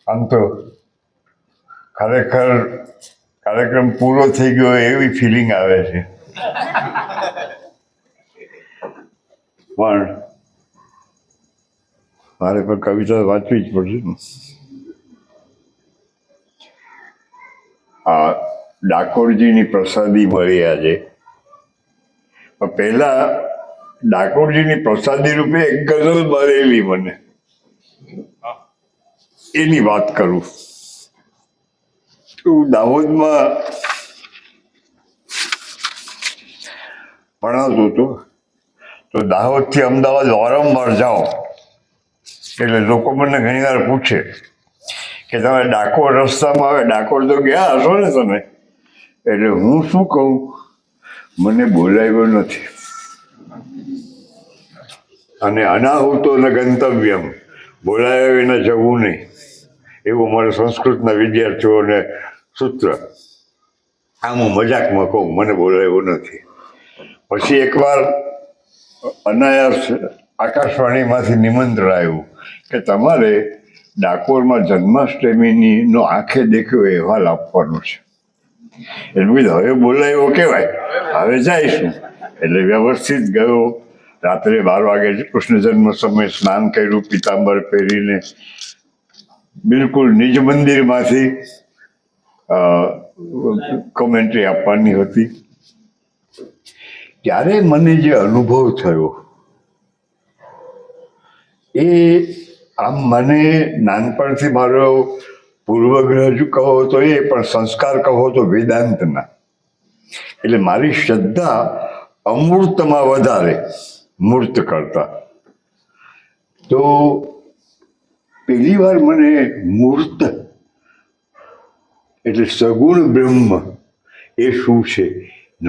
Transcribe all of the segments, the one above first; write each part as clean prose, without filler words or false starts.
આમ તો ખરેખર કાર્યક્રમ પૂરો થઈ ગયો એવી ફિલિંગ આવે છે, પણ મારે પણ કવિતા વાંચવી જ પડશે ને. આ ડાકોરજીની પ્રસાદી મળી આજે, પણ પહેલા ડાકોરજીની પ્રસાદી રૂપે એક ગઝલ મળેલી મને, એની વાત કરું. હું દાહોદમાં ભણાવતો હતો, તો દાહોદથી અમદાવાદ વારંવાર જાઓ એટલે લોકો મને ઘણી વાર પૂછે કે તમે ડાકોર રસ્તામાં આવે, ડાકોર તો ગયા હશો ને તમે? એટલે હું શું કહું, મને બોલાવ્યો નથી અને અનાહુતો ન ગંતવ્યમ, બોલાવ્યા વિના જવું નહીં, એવું મારા સંસ્કૃતના વિદ્યાર્થીઓને સૂત્ર. આમ હું મજાકમાં કહું, મને બોલાવ્યો નથી. પછી એકવાર અનાયાસ આકાશવાણીમાંથી નિમંત્રણ આવ્યું કે તમારે ડાકોરમાં જન્માષ્ટમીનો આંખે દેખ્યો અહેવાલ આપવાનો છે. એટલે કીધું હવે બોલાવ્યો કહેવાય, હવે જઈશું. એટલે વ્યવસ્થિત ગયો. રાત્રે 12 વાગે કૃષ્ણ જન્મ સમયે સ્નાન કર્યું, પીતાંબર પહેરીને બિલકુલ નિજ મંદિરમાંથી કોમેન્ટ્રી આપવાની હતી. ત્યારે મને જે અનુભવ થયો એ આમ મને નાનપણથી મારો પૂર્વગ્રહ કહો તો એ, પણ સંસ્કાર કહો તો વેદાંતના. એટલે મારી શ્રદ્ધા અમૂર્તમાં વધારે મૂર્ત કરતા. તો પહેલી વાર મને મૂર્ત એટલે સગુણ બ્રહ્મ એ શું છે,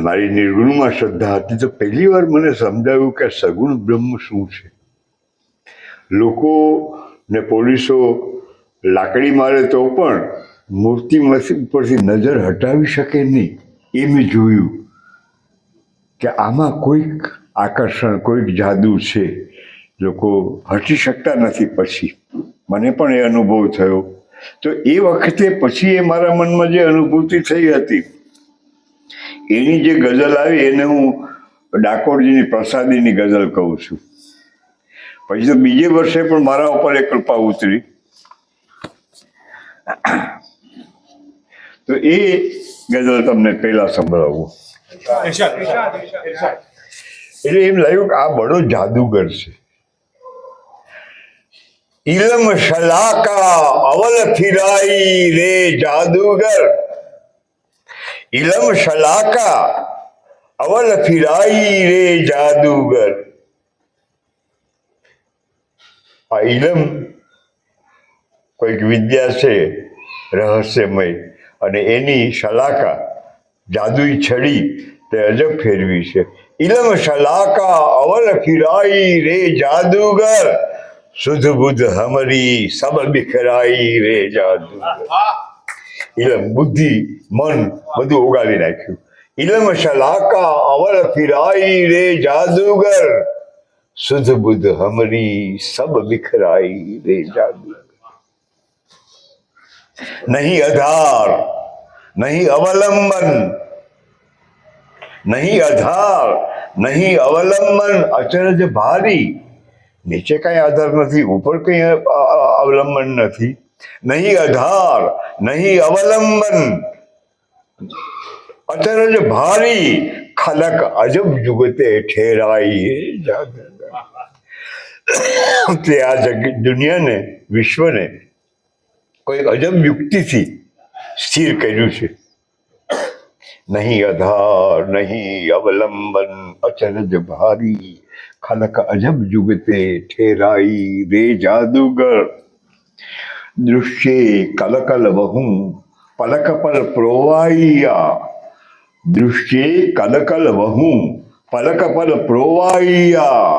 મારી નિર્ગુણમાં શ્રદ્ધા હતી, તો પહેલી વાર મને સમજાવ્યું કે સગુણ બ્રહ્મ શું છે. લોકો ને પોલીસો લાકડી મારે તો પણ મૂર્તિમાંથી ઉપરથી નજર હટાવી શકે નહીં. એ મેં જોયું કે આમાં કોઈક આકર્ષણ, કોઈક જાદુ છે, લોકો હટી શકતા નથી. પછી મને પણ એ અનુભવ થયો. તો એ વખતે પછી એ મારા મનમાં જે અનુભૂતિ થઈ હતી, એની જે ગઝલ આવી એને હું ડાકોરજીની પ્રસાદીની ગઝલ કહું છું. પછી તો બીજે વર્ષે પણ મારા ઉપર એક કૃપા ઉતરી. તો એ ગઝલ તમને પહેલા સંભળાવું. એટલે એમ લાગ્યું કે આ બડો જાદુગર છે. ઇલમ શલાકા અવલ ફિરાઈ રે જાદુગર, ઇલમ શલાકા અવલ ફિરાઈ રે જાદુગર. આ ઇલમ કોઈક વિદ્યા છે રહસ્યમય, અને એની શલાકા જાદુઈ છડી તે અજબ ફેરવી છે. ઇલમ શલાકા અવલ ફિરાઈ રે જાદુગર, સુધ બુદ્ધ હમરી સબ બિખરાઈ રે જાદુગર. ઇલમ બુદ્ધિ મન બધું ઉગાવી નાખ્યું. ઇલમ શલાકા અવલ ફિરાઈ રે જાદુગર, સુધ બુદ્ધ હમરી સબ બિખરાઈ રે જાદુગર. નહીં આધાર નહીં અવલંબન, નહીં આધાર નહીં અવલંબન, અચરજ ભારી. નીચે કઈ આધાર નથી, ઉપર કઈ અવલંબન નથી. નહીં આધાર નહીં અવલંબન, અચરજ ભારી, ખલક અજબ જુગતે ઠેરાઈ જાદુગર. તે આ દુનિયાને, વિશ્વને કોઈક અજબ યુક્તિથી સ્થિર કર્યું છે. નહીં આધાર નહીં અવલંબન, અચરજ ભારી, ખલક અજબ જુગતે ઠેરાઈ રે જાદુગર. દૃશ્યે કલકલ વહુ પલક પર પ્રોવાઈયા, દૃશ્યે કલકલ વહુ પલક પર પ્રોવાઈયા,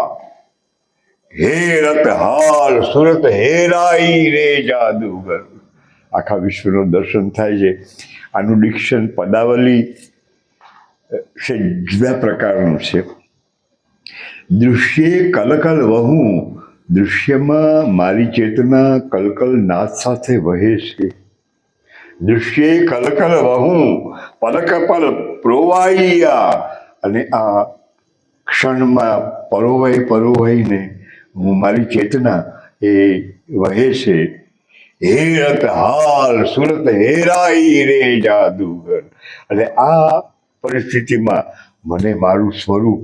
હેરત હાલ સુરત હેરાઈ રે જાદુગર. આખા વિશ્વનું દર્શન થાય છે. આનું ડિક્શન પદાવલી છે જુદા પ્રકારનું છે. દૃશ્યે કલકલ વહુ દૃશ્યમાં મારી ચેતના કલકલ નાદ સાથે વહે છે. દૃશ્યે કલકલ વહું પલક પલ પ્રોવાઈયા, અને આ ક્ષણમાં પરોવાઈને હું મારી ચેતના એ વહે છે. હેરત હાલ સુરત હેરાઈ રે જાદુગર. અને આ પરિસ્થિતિમાં મને મારું સ્વરૂપ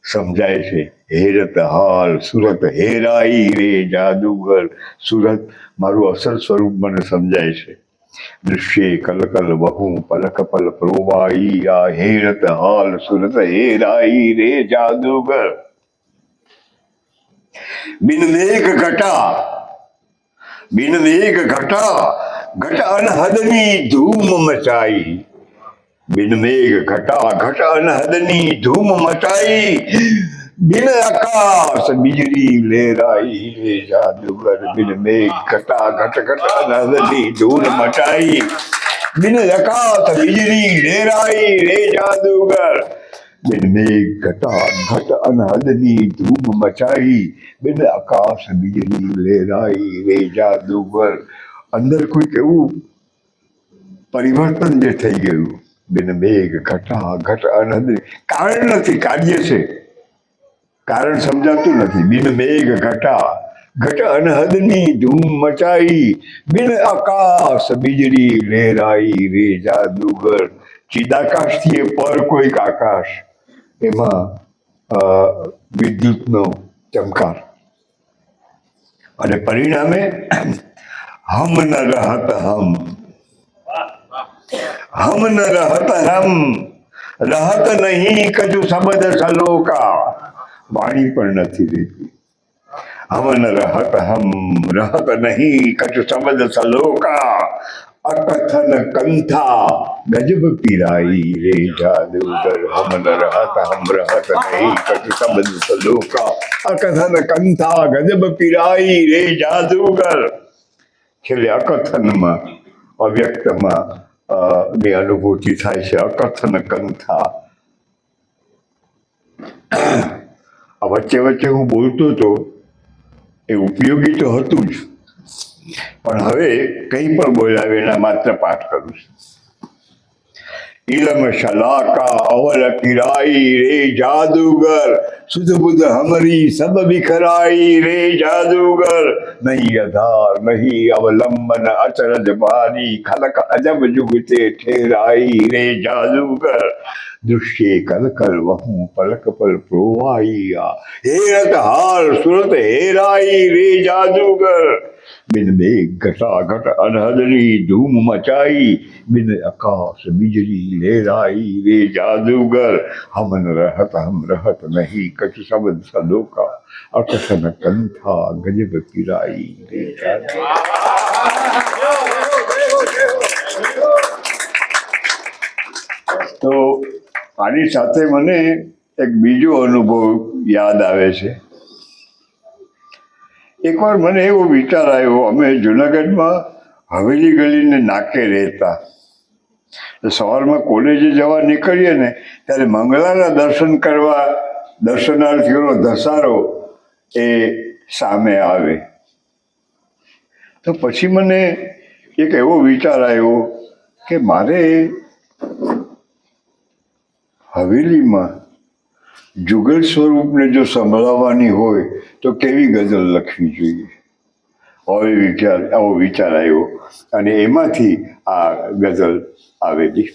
સમજાય છે. હેરત હાલ સુરત હેરાઈ રે જાદુગર. સુરત મારું અસલ સ્વરૂપ મને સમજાય છે. દૃશ્યે કલકલ વહું પલક પલ પ્રોવાઈ, આ હેરત હાલ સુરત હેરાઈ રે જાદુગર. બિન મેઘ ઘટા ઘટ અનહદની ધૂમ મચાઈ. બિન મેઘ ઘટ અનહદની ધૂમ મચાઈ, બિન આકાશ વીજળી લહેરાઈ રે જાદુગર. બિન મેઘ ઘટ અનહદની ધૂમ મચાઈ, બિન આકાશ વીજળી લહેરાઈ રે જાદુગર. બિન મેઘ ઘટ અનહદની ધૂમ મચાઈ, બિન આકાશ વીજળી લહેરાઈ રે જાદુગર. અંદર કોઈક એવું પરિવર્તન જે થઈ ગયું. બિન મેઘ ઘટ અનહદની, કારણ નથી, કાર્ય છે, કારણ સમજાતું નથી. બિન મેઘ ઘટ અનહદની ધૂમ મચાઈ, બિન આકાશ વીજળી લહેરાઈ રે જાદુગર. ચિદાકાશથી પર કોઈક આકાશ, એમાં વિદ્યુતનો ચમકાર, અને પરિણામે હમ ન રહત હમ ન રહત હમ, રહત નહીં કજુ શબ્દ સલોકા. વાણી પણ નથી રહેતી. હમ ન રહત હમ, રહત નહીં કજુ શબ્દ સલોકા. અકથન કંથા ગજબ પીરાઈ રે જાદુગર. હમ ન રહત હમ, રહત નહીં કજુ શબ્દ સલોકા. અકથન કંથા ગજબ પીરાઈ રે જાદુગર. છેલ્લે અકથનમાં, અવ્યક્તમાં ની અનુભૂતિ થાય છે. અકથન કંથા. આ વચ્ચે હું બોલતો હતો, એ ઉપયોગી તો હતું જ, પણ હવે કંઈ પણ બોલાવે એના માત્ર પાઠ કરું છું. ઇલમ શલાકા અવલ કિરાઈ રે જાદુગર, સુધ બુધ હમરી સબ બિખરાઈ રે જાદુગર. નહીં આધાર નહીં અવલંબન અચરજ ભારી, ખલક અજબ જુગતે ઠેરાઈ રે જાદુગર. દૃશ્યે કલકલ વહું પલક પલ પ્રોવાઈયા, હેરત હાલ સુરત હેરાઈ રે જાદુગર. બિન મેઘ ઘટ અનહદની ધૂમ મચાઈ, બિન આકાશ વીજળી લહેરાઈ રે જાદુગર. હમ ન રહત હમ, રહત નહીં કછ શબ્દ સલોકા. અકથન કંથા ગજબ પીરાઈ રે જાદુગર. તો આની સાથે મને એક બીજો અનુભવ યાદ આવે છે. એકવાર મને એવો વિચાર આવ્યો, અમે જુનાગઢમાં હવેલી ગલીને નાકે રહેતા. સવારમાં કોલેજે જવા નીકળીએ ને ત્યારે મંગળાના દર્શન કરવા દર્શનાર્થીઓનો ધસારો એ સામે આવે. તો પછી મને એક એવો વિચાર આવ્યો કે મારે હવેલીમાં જુગલ સ્વરૂપને જો સંભળાવવાની હોય તો કેવી ગઝલ લખવી જોઈએ. આવો વિચાર આવ્યો, અને એમાંથી આ ગઝલ આવેલી.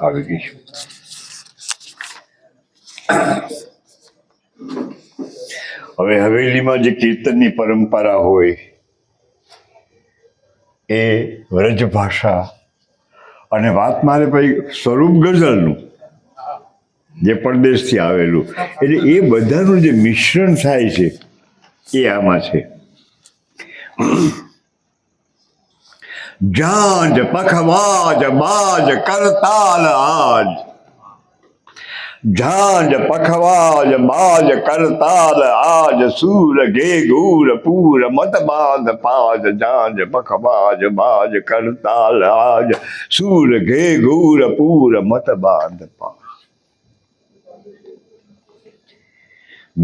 આવી ગઈ. હવે હવેલીમાં જે કીર્તનની પરંપરા હોય એ વ્રજ ભાષા અને વાત મારે ભાઈ સ્વરૂપ ગઝલનું જે પરદેશથી આવેલું, એટલે એ બધાનું જે મિશ્રણ થાય છે એ આમાં છે. જાંજ પખવાજ બાજ કરતાલ આજ, ઝાંઝ પખવાજ બાજ કરતાલ આજ, સૂર ઘે ઘૂર પૂર મત બાંધ પાજ, ઝાંઝ પખવાજ બાજ કરતાલ આજ, સૂર ઘે ઘૂર પૂર મત બાંધ પાજ.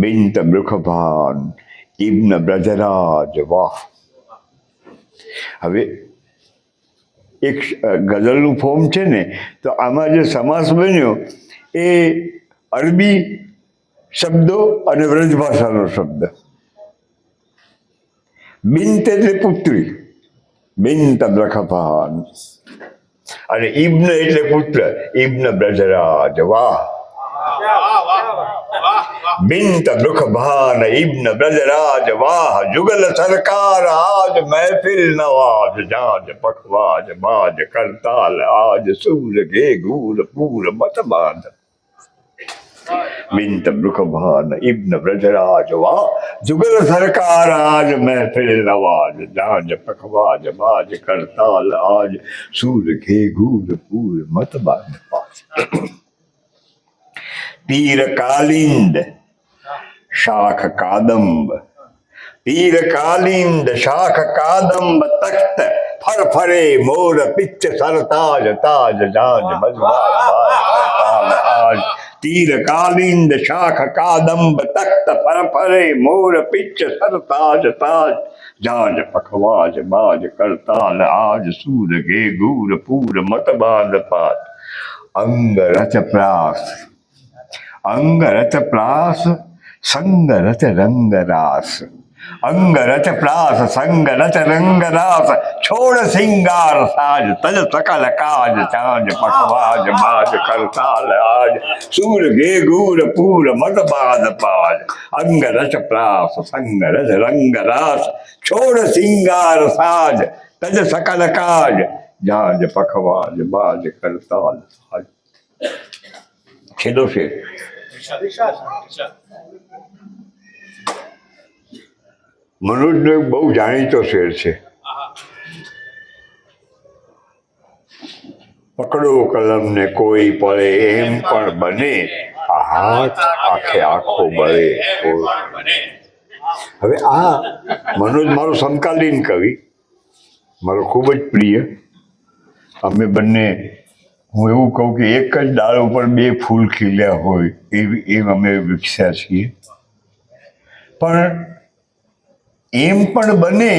બિંત બ્રુખભાન ઇબ્ન બ્રજરાજ વાહ. હવે એક ગઝલનું ફોર્મ છે ને, તો આમાં જે સમાસ બન્યો એ અરબી શબ્દો અને વ્રજ ભાષાનો શબ્દ. બિંત એટલે પુત્રી, બિંત બ્રખભાન, અને ઇબ્ન એટલે પુત્ર, ઇબ્ન બ્રજરાજ વાહ. બિંત બ્રુખભાન ઇબ્ન બ્રજરાજ વાહ, જુગલ સરકાર આજ મહેફિલ નવાજ, જાંજ પખવાજ બાજ કરતાલ આજ, સૂર ઘે ઘૂર પૂર મત બાંધ. બિંત બ્રુખભાન ઇબ્ન બ્રજરાજ વાહ, જુગલ સરકાર આજ મહેફિલ નવાજ, જાંજ પખવાજ બાજ કરતાલ આજ, સૂર ઘે ઘૂર પૂર મત બાંધ પાજ. તીર કાલિંદ શાખ કાદંબ, તીર કાલિંદ શાખ કાદંબ, તખ્ત ફરફરે મોર પિચ્છ સરતાજ, તાજ જાંજ આજ. તીર કાલિંદ શાખ કાદંબ, તખ્ત ફરફરે મોર પિચ્છ સરતાજ, તાજ જાંજ પખવાજ બાજ કરતાલ આજ, સૂર ઘે ઘૂર પૂર મત બાંધ પાજ. અંગ રચ પ્રાસ, અંગ રચ પ્રાસ, સંગ રચ રંગ રાસ, અંગ રચ પ્રાસ સંગ રચ રંગ રાસ, છોડ સિંગાર સાજ, તજ સકલ કાજ, જાંજ પખવાજ બાજ કરતાલ આજ, સૂર ઘે ઘૂર પૂર મત બાંધ પાજ. અંગ રચ પ્રાસ સંગ રચ રંગ રાસ, છોડ સિંગાર સાજ, તજ સકલ કાજ, જાંજ પખવાજ બાજ કરતાલ આજ. છેલ્લો છે મનોજનો બહુ જાણીતો શેર છે. પકડો કલમ ને કોઈ પડે એમ પણ બને, આ હાથ આખે આખો બળે. હવે આ મનોજ મારો સમકાલીન કવિ, મારો ખૂબ જ પ્રિય. અમે બંને, હું એવું કહું કે એક જ ડાળ ઉપર બે ફૂલ ખીલ્યા હોય એમ અમે વિકસ્યા છીએ. પણ એમ પણ બને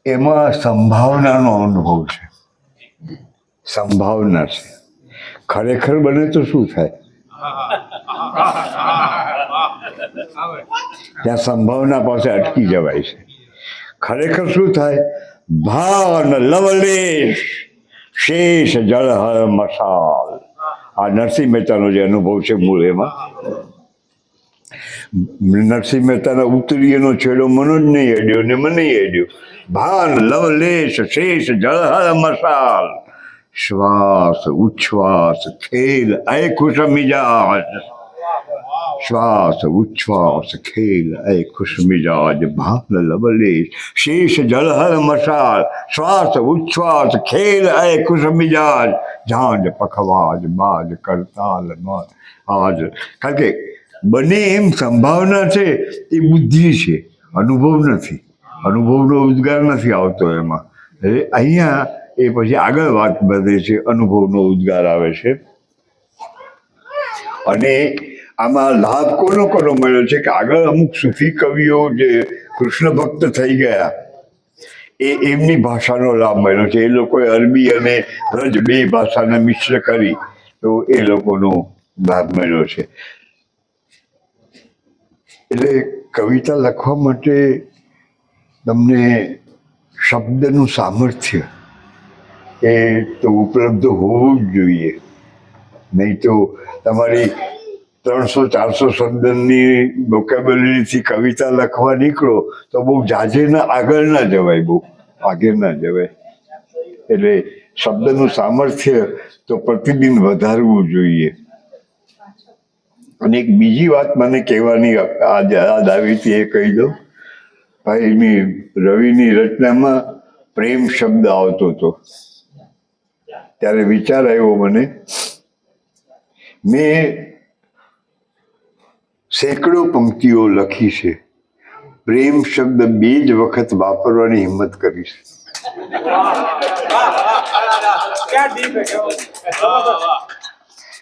એમાં સંભાવનાનો અનુભવ છે, સંભાવના છે. ખરેખર બને તો શું થાય? ત્યાં સંભાવના પાસે અટકી જવાય છે. ખરેખર શું થાય? ભાન લવલેશ શેષ જળહર મશાલ. આ નરસિંહ મહેતાનો જે અનુભવ છે મૂળ એમાં. નરસિંહ મહેતાના ઉત્તરીયનો છેડો મનોજ નહીં અડ્યો ને મને અડ્યો. ભાન લવલેશ શેષ જળહર મશાલ, શ્વાસ ઉચ્છ્વાસ ખેલ ऐ खुश मिजाज, શ્વાસ ઉચ્છ્વાસ ખેલ ऐ खुश मिजाज, ભાન લવલેશ શેષ જળહર મશાલ, શ્વાસ ઉચ્છ્વાસ ખેલ ऐ खुश मिजाज, ઝાંઝ પખવાજ બાજ કરતાલ આજ. કારણ કે બને એમ સંભાવના છે એ બુદ્ધિ છે, અનુભવ નથી. અનુભવનો ઉદ્ગાર નથી આવતો એમાં. અહીંયા એ પછી આગળ વાત વધે છે, અનુભવનો ઉદ્ગાર આવે છે. અને આમાં લાભ કોનો કોનો મળ્યો છે કે આગળ અમુક સૂફી કવિઓ જે કૃષ્ણ ભક્ત થઈ ગયા એ એમની ભાષાનો લાભ મળ્યો છે. એ લોકોએ અરબી અને વ્રજ બે ભાષાને મિશ્ર કરી તો એ લોકોનો લાભ મળ્યો છે. એટલે કવિતા લખવા માટે તમને શબ્દનું સામર્થ્ય એ તો ઉપલબ્ધ હોવું જ જોઈએ. નહીં તો તમારી 300-400 શબ્દની વોકેબ્યુલરીથી કવિતા લખવા નીકળો તો બહુ જાજે ના આગળ ના જવાય, બહુ આગળ ના જવાય. એટલે શબ્દનું સામર્થ્ય તો પ્રતિદિન વધારવું જોઈએ. અને એક બીજી વાત મને કહેવાની યાદ આવી હતી, એ કહી દઉં. ભાઈની રવિની રચનામાં પ્રેમ શબ્દ આવતો હતો. ત્યારે વિચાર આવ્યો મને, મેં સેંકડો પંક્તિઓ લખી છે, પ્રેમ શબ્દ 2 જ વખત વાપરવાની હિંમત કરી છે.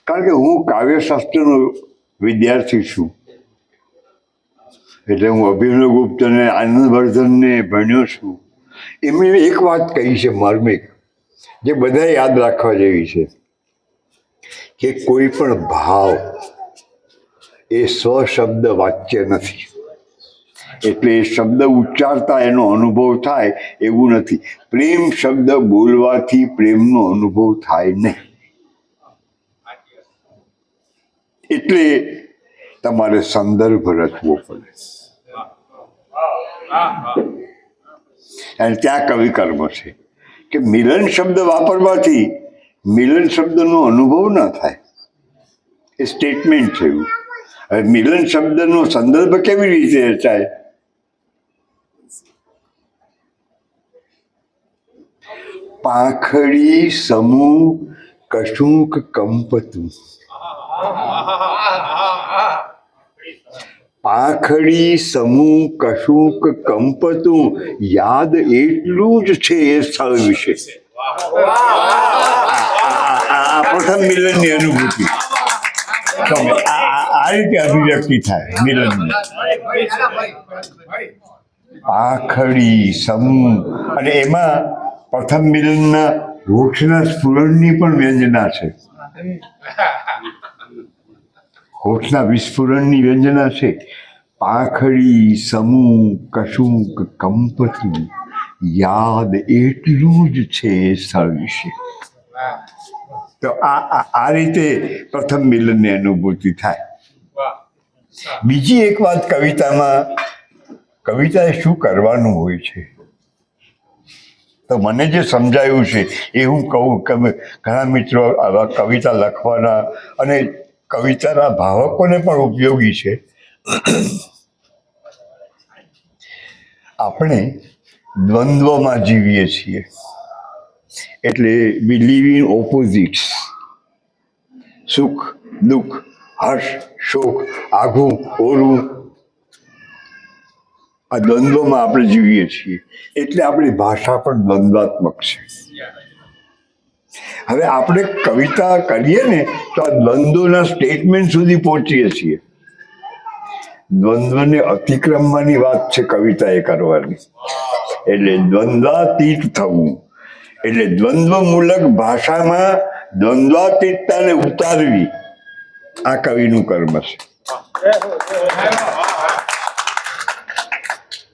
કારણ કે હું કાવ્યશાસ્ત્રનો વિદ્યાર્થી છું, એટલે હું અભિનવગુપ્ત અને આનંદવર્ધનને ભણ્યો છું. એમણે એક વાત કહી છે માર્મિક, જે બધા યાદ રાખવા જેવી છે, કે કોઈ પણ ભાવ એ સ્વશબ્દ વાચ્ય નથી. એટલે એ શબ્દ ઉચ્ચારતા એનો અનુભવ થાય એવું નથી. પ્રેમ શબ્દ બોલવાથી પ્રેમનો અનુભવ થાય નહીં. એટલે તમારે સંદર્ભ રચવો પડે. અને ત્યાં કવિ કર્મ છે કે મિલન શબ્દ વાપરવાથી મિલન શબ્દનો અનુભવ ના થાય. એ સ્ટેટમેન્ટ થયું. હવે મિલન શબ્દનો સંદર્ભ કેવી રીતે રચાય? પાંખડી સમૂહ કશુંક કંપતું. પાંખડી સમૂહ કશુંક કંપતું, યાદ એટલું જ છે એ સ્થળ વિશે. આ પ્રથમ મિલનની અનુભૂતિ. આ રીતે અભિવ્યક્તિ થાય મિલનની. પાંખડી સમૂહ, અને એમાં પ્રથમ મિલનના હોઠના સ્ફુરણની પણ વ્યંજના છે. હોઠના વિસ્ફુરણની વ્યંજના છે. પાંખડી સમૂહ કશુંક કંપતું, યાદ એટલું જ છે એ સ્થળ વિશે. તો આ રીતે પ્રથમ મિલનની અનુભૂતિ થાય. બીજી એક વાત કવિતામાં, કવિતાએ શું કરવાનું હોય છે, તો મને જે સમજાયું છે એ હું કહું કે ઘણા મિત્રો આવા કવિતા લખવાના અને કવિતાના ભાવકોને પણ ઉપયોગી છે. આપણે દ્વંદ્વમાં જીવીએ છીએ, એટલે વી લીવ ઇન ઓપોઝિટ્સ. સુખ દુઃખ, હર્ષ શોક, આઘું ઓરું, આ દ્વંદ્વમાં આપણે જીવીએ છીએ. એટલે આપણી ભાષા પણ દ્વંદ્વાત્મક છે. હવે આપણે કવિતા કરીએ ને તો આ દ્વંદ્વના સ્ટેટમેન્ટ સુધી પહોંચીએ છીએ. દ્વંદ્વને અતિક્રમવાની વાત છે કવિતાએ કરવાની. એટલે દ્વંદ્વાતીત થવું, એટલે દ્વંદ્વમૂલક ભાષામાં દ્વંદ્વાતીતતાને ઉતારવી, આ કવિનું કર્મ છે.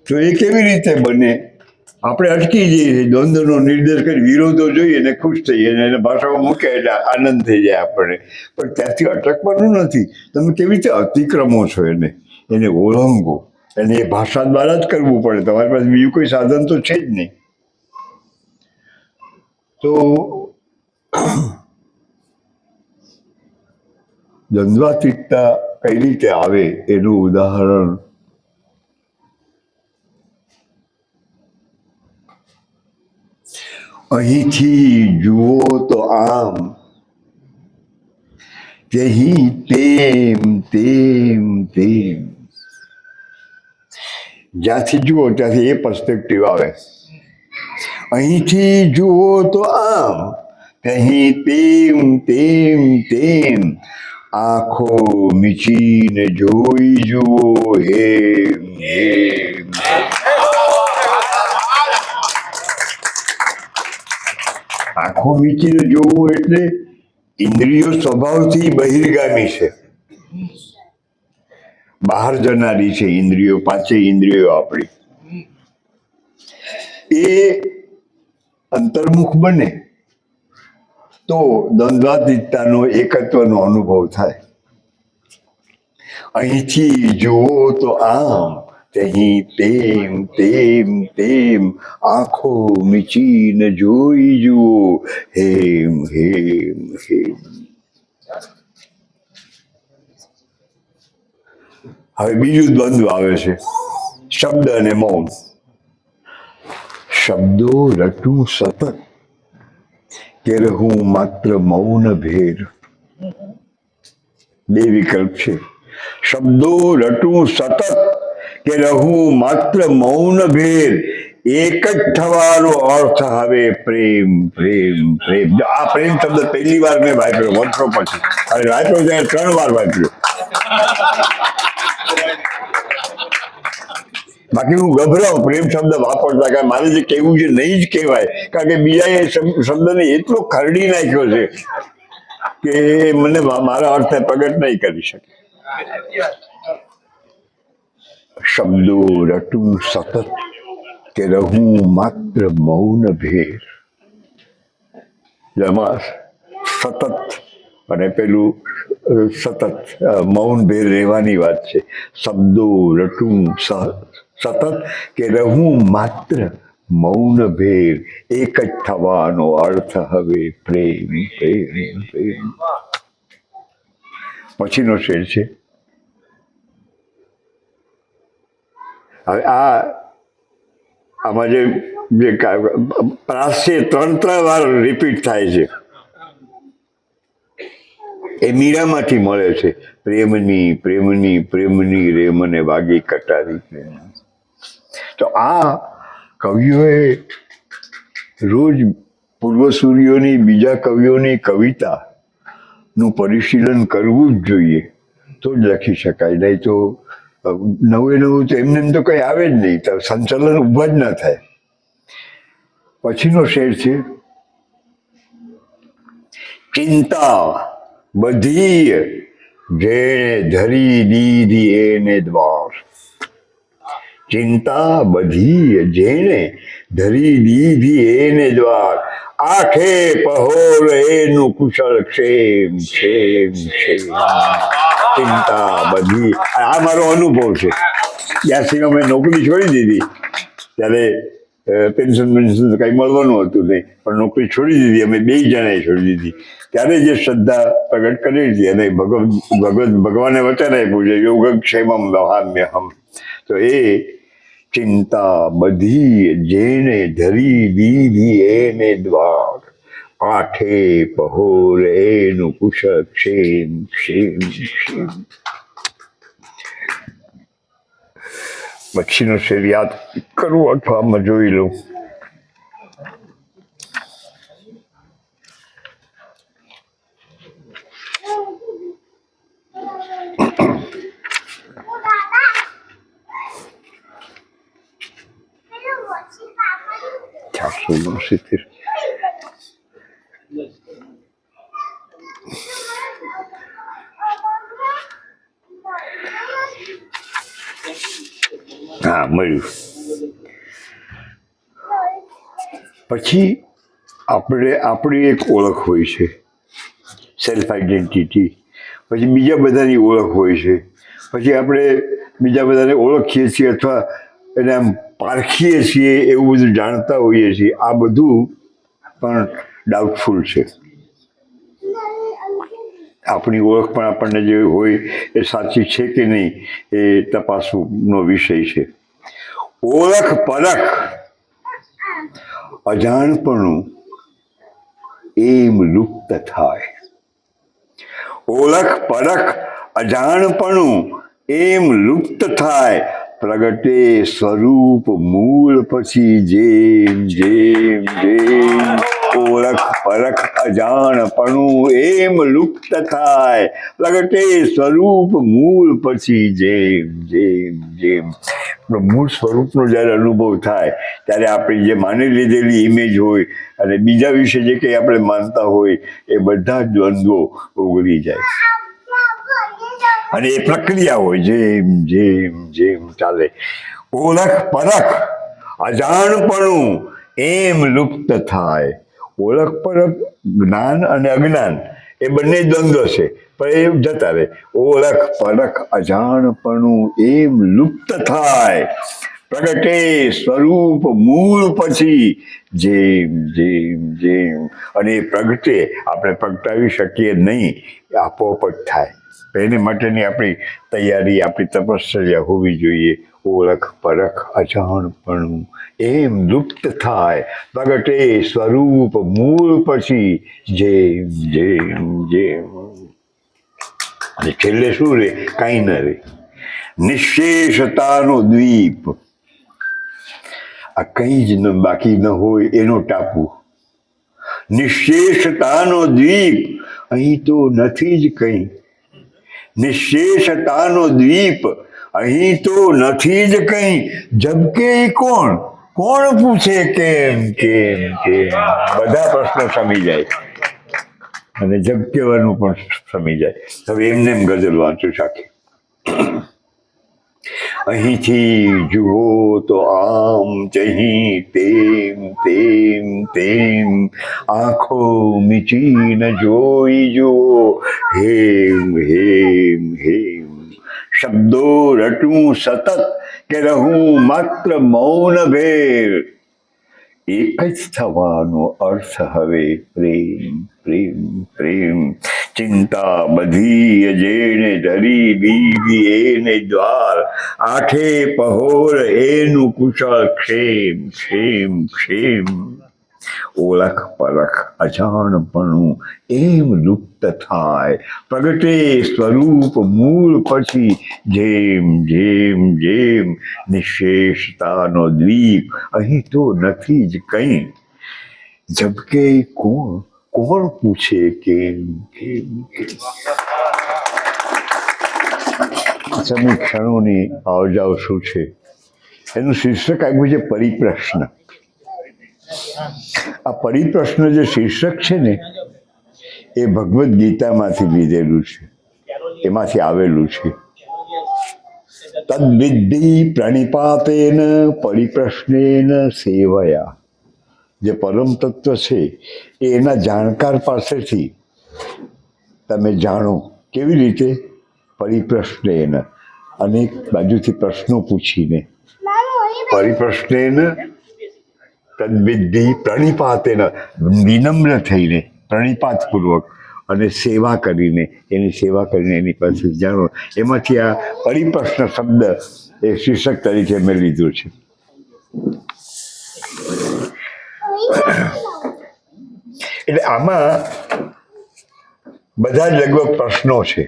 તો એ કેવી રીતે બને? આપણે અટકી જઈએ, દ્વંદ્વનો નિર્દેશ કરી વિરોધો જોઈએ ને ખુશ થઈએ, એને ભાષામાં મૂકે એટલે આનંદ થઈ જાય આપણને. પણ ત્યાંથી અટકવાનું નથી. તમે કેવી રીતે અતિક્રમો છો એને ઓળંગો. એને એ ભાષા દ્વારા જ કરવું પડે. તમારી પાસે બીજું કોઈ સાધન તો છે જ નહીં. તો દ્વંદ્વાતીતતા કઈ રીતે આવે એનું ઉદાહરણ અહીંથી જુઓ તો આમ, ત્યાંથી તેમ તેમ તેમ. જ્યાંથી જુઓ ત્યાંથી એ પર્સ્પેક્ટિવ આવે. અહીંથી જુઓ તો આમ, ત્યાંથી તેમ તેમ તેમ. આંખો મીચીને જોઈ જુઓ હેમ હેમ. આંખો મીચીને જોવું એટલે ઇન્દ્રિયો સ્વભાવથી બહિર્ગામી છે, બહાર જનારી છે. ઇન્દ્રિયો, 5 ઇન્દ્રિયો આપણી, એ અંતર્મુખ બને તો તો દ્વંદ્વાતીતતાનો એકત્વનો અનુભવ થાય. અહીંથી જુઓ તો આમ, અહીં તેમ તેમ તેમ, આંખો મીચીને જોઈ જુઓ હેમ હેમ હેમ. હવે બીજું દ્વંદ્વ આવે છે, શબ્દ અને મૌન. શબ્દો રટું સતત કે રહું માત્ર મૌન ભેર. બે વિકલ્પ છે. શબ્દો રટું સતત કે રહું માત્ર મૌન ભેર, એક જ થવાનો અર્થ હવે પ્રેમ પ્રેમ પ્રેમ. આ પ્રેમ શબ્દ પહેલી વાર મેં વાપર્યો વર્ષો પછી, અને વાપર્યો ત્યારે 3 વાર વાપર્યો. બાકી હું ગભરાઉં પ્રેમ શબ્દ વાપરતા, કે મારે જે કહેવું છે નહીં જ કહેવાય, કારણ કે બીજા એ શબ્દને એટલો ખરડી નાખ્યો છે કે મને મારા અર્થને પ્રગટ નહીં કરી શકે. શબ્દો રટું સતત કે રહું માત્ર મૌન ભેર. જેમાં સતત અને પેલું સતત મૌન ભેર રહેવાની વાત છે. શબ્દો રટું સતત કે રહું માત્ર મૌન ભેર, એક જ થવાનો અર્થ હવે પ્રેમ પ્રેમ પ્રેમ. પછીનો શેર છે, હવે આમાં જે પ્રાસ છે 3 વાર રિપીટ થાય છે. એ મીરામાંથી મળે છે. પ્રેમની પ્રેમની પ્રેમની રે મને વાગી કટારી પ્રેમ. તો આ કવિઓએ રોજ પૂર્વસૂરીઓની, બીજા કવિઓની કવિતાનું પરિશીલન કરવું જ જોઈએ, તો જ લખી શકાય. નહીં તો નવું તો એમને એમ તો કંઈ આવે જ નહીં, તો સંચલન ઊભા જ ના થાય. પછીનો શેર છે, ચિંતા બધી જેણે ધરી દીધી એને દ્વાર. ચિંતા બધી જેણે ધરી દીધી એને દ્વાર, આંખે પહોર એનું કુશળ ક્ષેમ ક્ષેમ ક્ષેમ. ચિંતા બધી, આ મારો અનુભવ છે. ત્યારથી અમે નોકરી છોડી દીધી, ત્યારે પેન્શન કંઈ મળવાનું હતું નહીં, પણ નોકરી છોડી દીધી, અમે 2 જણાએ છોડી દીધી. ત્યારે જે શ્રદ્ધા પ્રગટ કરી હતી, અને ભગવાને વચન આપ્યું છે યોગક્ષેમમ વહામ્યહમ. તો એ ચિંતા બધી જેને ધરી દીધી એને દ્વાર, આઠે પહોર એનું કુશળ ક્ષેમ ક્ષેમ ક્ષેમ. પછીનો શેર યાદ કરું અથવા આમાં જોઈ લઉં. હા, મળ્યું. પછી આપણી એક ઓળખ હોય છે, સેલ્ફ આઈડેન્ટિટી. પછી બીજા બધાની ઓળખ હોય છે. પછી આપણે બીજા બધાને ઓળખીએ છીએ અથવા એને આમ પારખીએ છીએ, એવું બધું જાણતા હોઈએ છીએ. આ બધું પણ ડાઉટફુલ છે. આપણી ઓળખ પણ આપણને જે હોય એ સાચી છે કે નહીં એ તપાસવાનો વિષય છે. ઓળખ પરખ અજાણપણું એમ લુપ્ત થાય. ઓળખ પરખ અજાણપણું એમ લુપ્ત થાય, પ્રગટે સ્વરૂપ મૂળ પછી જેમ જેમ જેમ. ઓળખ પરખ અજાણપણું એમ લુપ્ત થાય, પ્રગટે સ્વરૂપ મૂળ પછી જેમ જેમ જેમ. મૂળ સ્વરૂપનો જ્યારે અનુભવ થાય ત્યારે આપણી જે માની લીધેલી ઇમેજ હોય અને બીજા વિશે જે કંઈ આપણે માનતા હોય એ બધા જ દ્વંદ્વો ઓગળી જાય. અને એ પ્રક્રિયા હોય જેમ જેમ જેમ ચાલે. ઓળખ પરખ અજાણપણું એમ લુપ્ત થાય, ઓળખ પરખ, જ્ઞાન અને અજ્ઞાન એ બંને દ્વંદ્વ છે, પણ એ જતા રહે. ઓળખ પરખ અજાણપણું એમ લુપ્ત થાય, પ્રગટે સ્વરૂપ મૂળ પછી જેમ જેમ જેમ. અને એ પ્રગટે આપણે પ્રગટાવી શકીએ નહીં, એ આપોઆપ જ થાય. એને માટેની આપણી તૈયારી, આપણી તપશ્ચર્યા હોવી જોઈએ. ઓળખ પરખ અજાણપણું એમ લુપ્ત થાય, પ્રગટે સ્વરૂપ મૂળ પછી જેમ જેમ જેમ. અને છેલ્લે શું રે? કાંઈ ન રે. નિશેષતાનો દ્વીપ, આ કંઈ જ બાકી ન હોય એનો ટાપુ. નિશેષતાનો દ્વીપ, અહીં તો નથી જ કંઈ. નિશેષતાનો દ્વીપ, અહીં તો નથી જ કંઈ. જબકે કોણ કોણ પૂછે કેમ કેમ કેમ? બધા પ્રશ્નો સમી જાય અને જબકેવાનું પણ સમી જાય. હવે એમને એમ ગઝલ વાંચું સાખી. અહીંથી જુઓ તો આમ, ચહીં તેમ તેમ તેમ. આંખો મીચીને જોઈ જુઓ, હેમ હેમ હેમ. શબ્દો રટું સતત કે રહું માત્ર મૌન ભેર. એક જ થવાનો અર્થ હવે પ્રેમ પ્રેમ પ્રેમ. ચિંતા બધી જેણે ધરી દીધી એને દ્વાર. આઠે પહોર એનું કુશળ ક્ષેમ ક્ષેમ ક્ષેમ. ઓળખ પરખ અજાણપણું એમ લુપ્ત થાય, પ્રગટે સ્વરૂપ મૂળ પછી જેમ જેમ જેમ. નિશેષતાનો દ્વીપ, અહીં તો નથી જ કંઈ. જબકે કોણ કોણ પૂછે કેમ કેમ કેમ? સમીક્ષણોની આવજાવ શું છે? એનું શીર્ષક આપ્યું છે પરિપ્રશ્ન. આ પરિપ્રશ્ન જે શીર્ષક છે ને, એ ભગવદ્ ગીતામાંથી લીધેલું છે, એમાંથી આવેલું છે. તદ્વિદ્ધિ પ્રણિપાતેન પરિપ્રશ્નેન સેવયા. જે પરમ તત્વ છે એ એના જાણકાર પાસેથી તમે જાણો. કેવી રીતે? પરિપ્રશ્નેન, અનેક બાજુથી પ્રશ્નો પૂછીને. પરિપ્રશ્નેન તદ્વિદ્ધિ પ્રણિપાતેન, વિનમ્ર થઈને, પ્રણિપાતપૂર્વક અને સેવા કરીને, એની સેવા કરીને એની પાસે જાણો. એમાંથી આ પરિપ્રશ્ન શબ્દ એ શીર્ષક તરીકે મેં લીધું છે. એટલે આમાં બધા જ લગભગ પ્રશ્નો છે,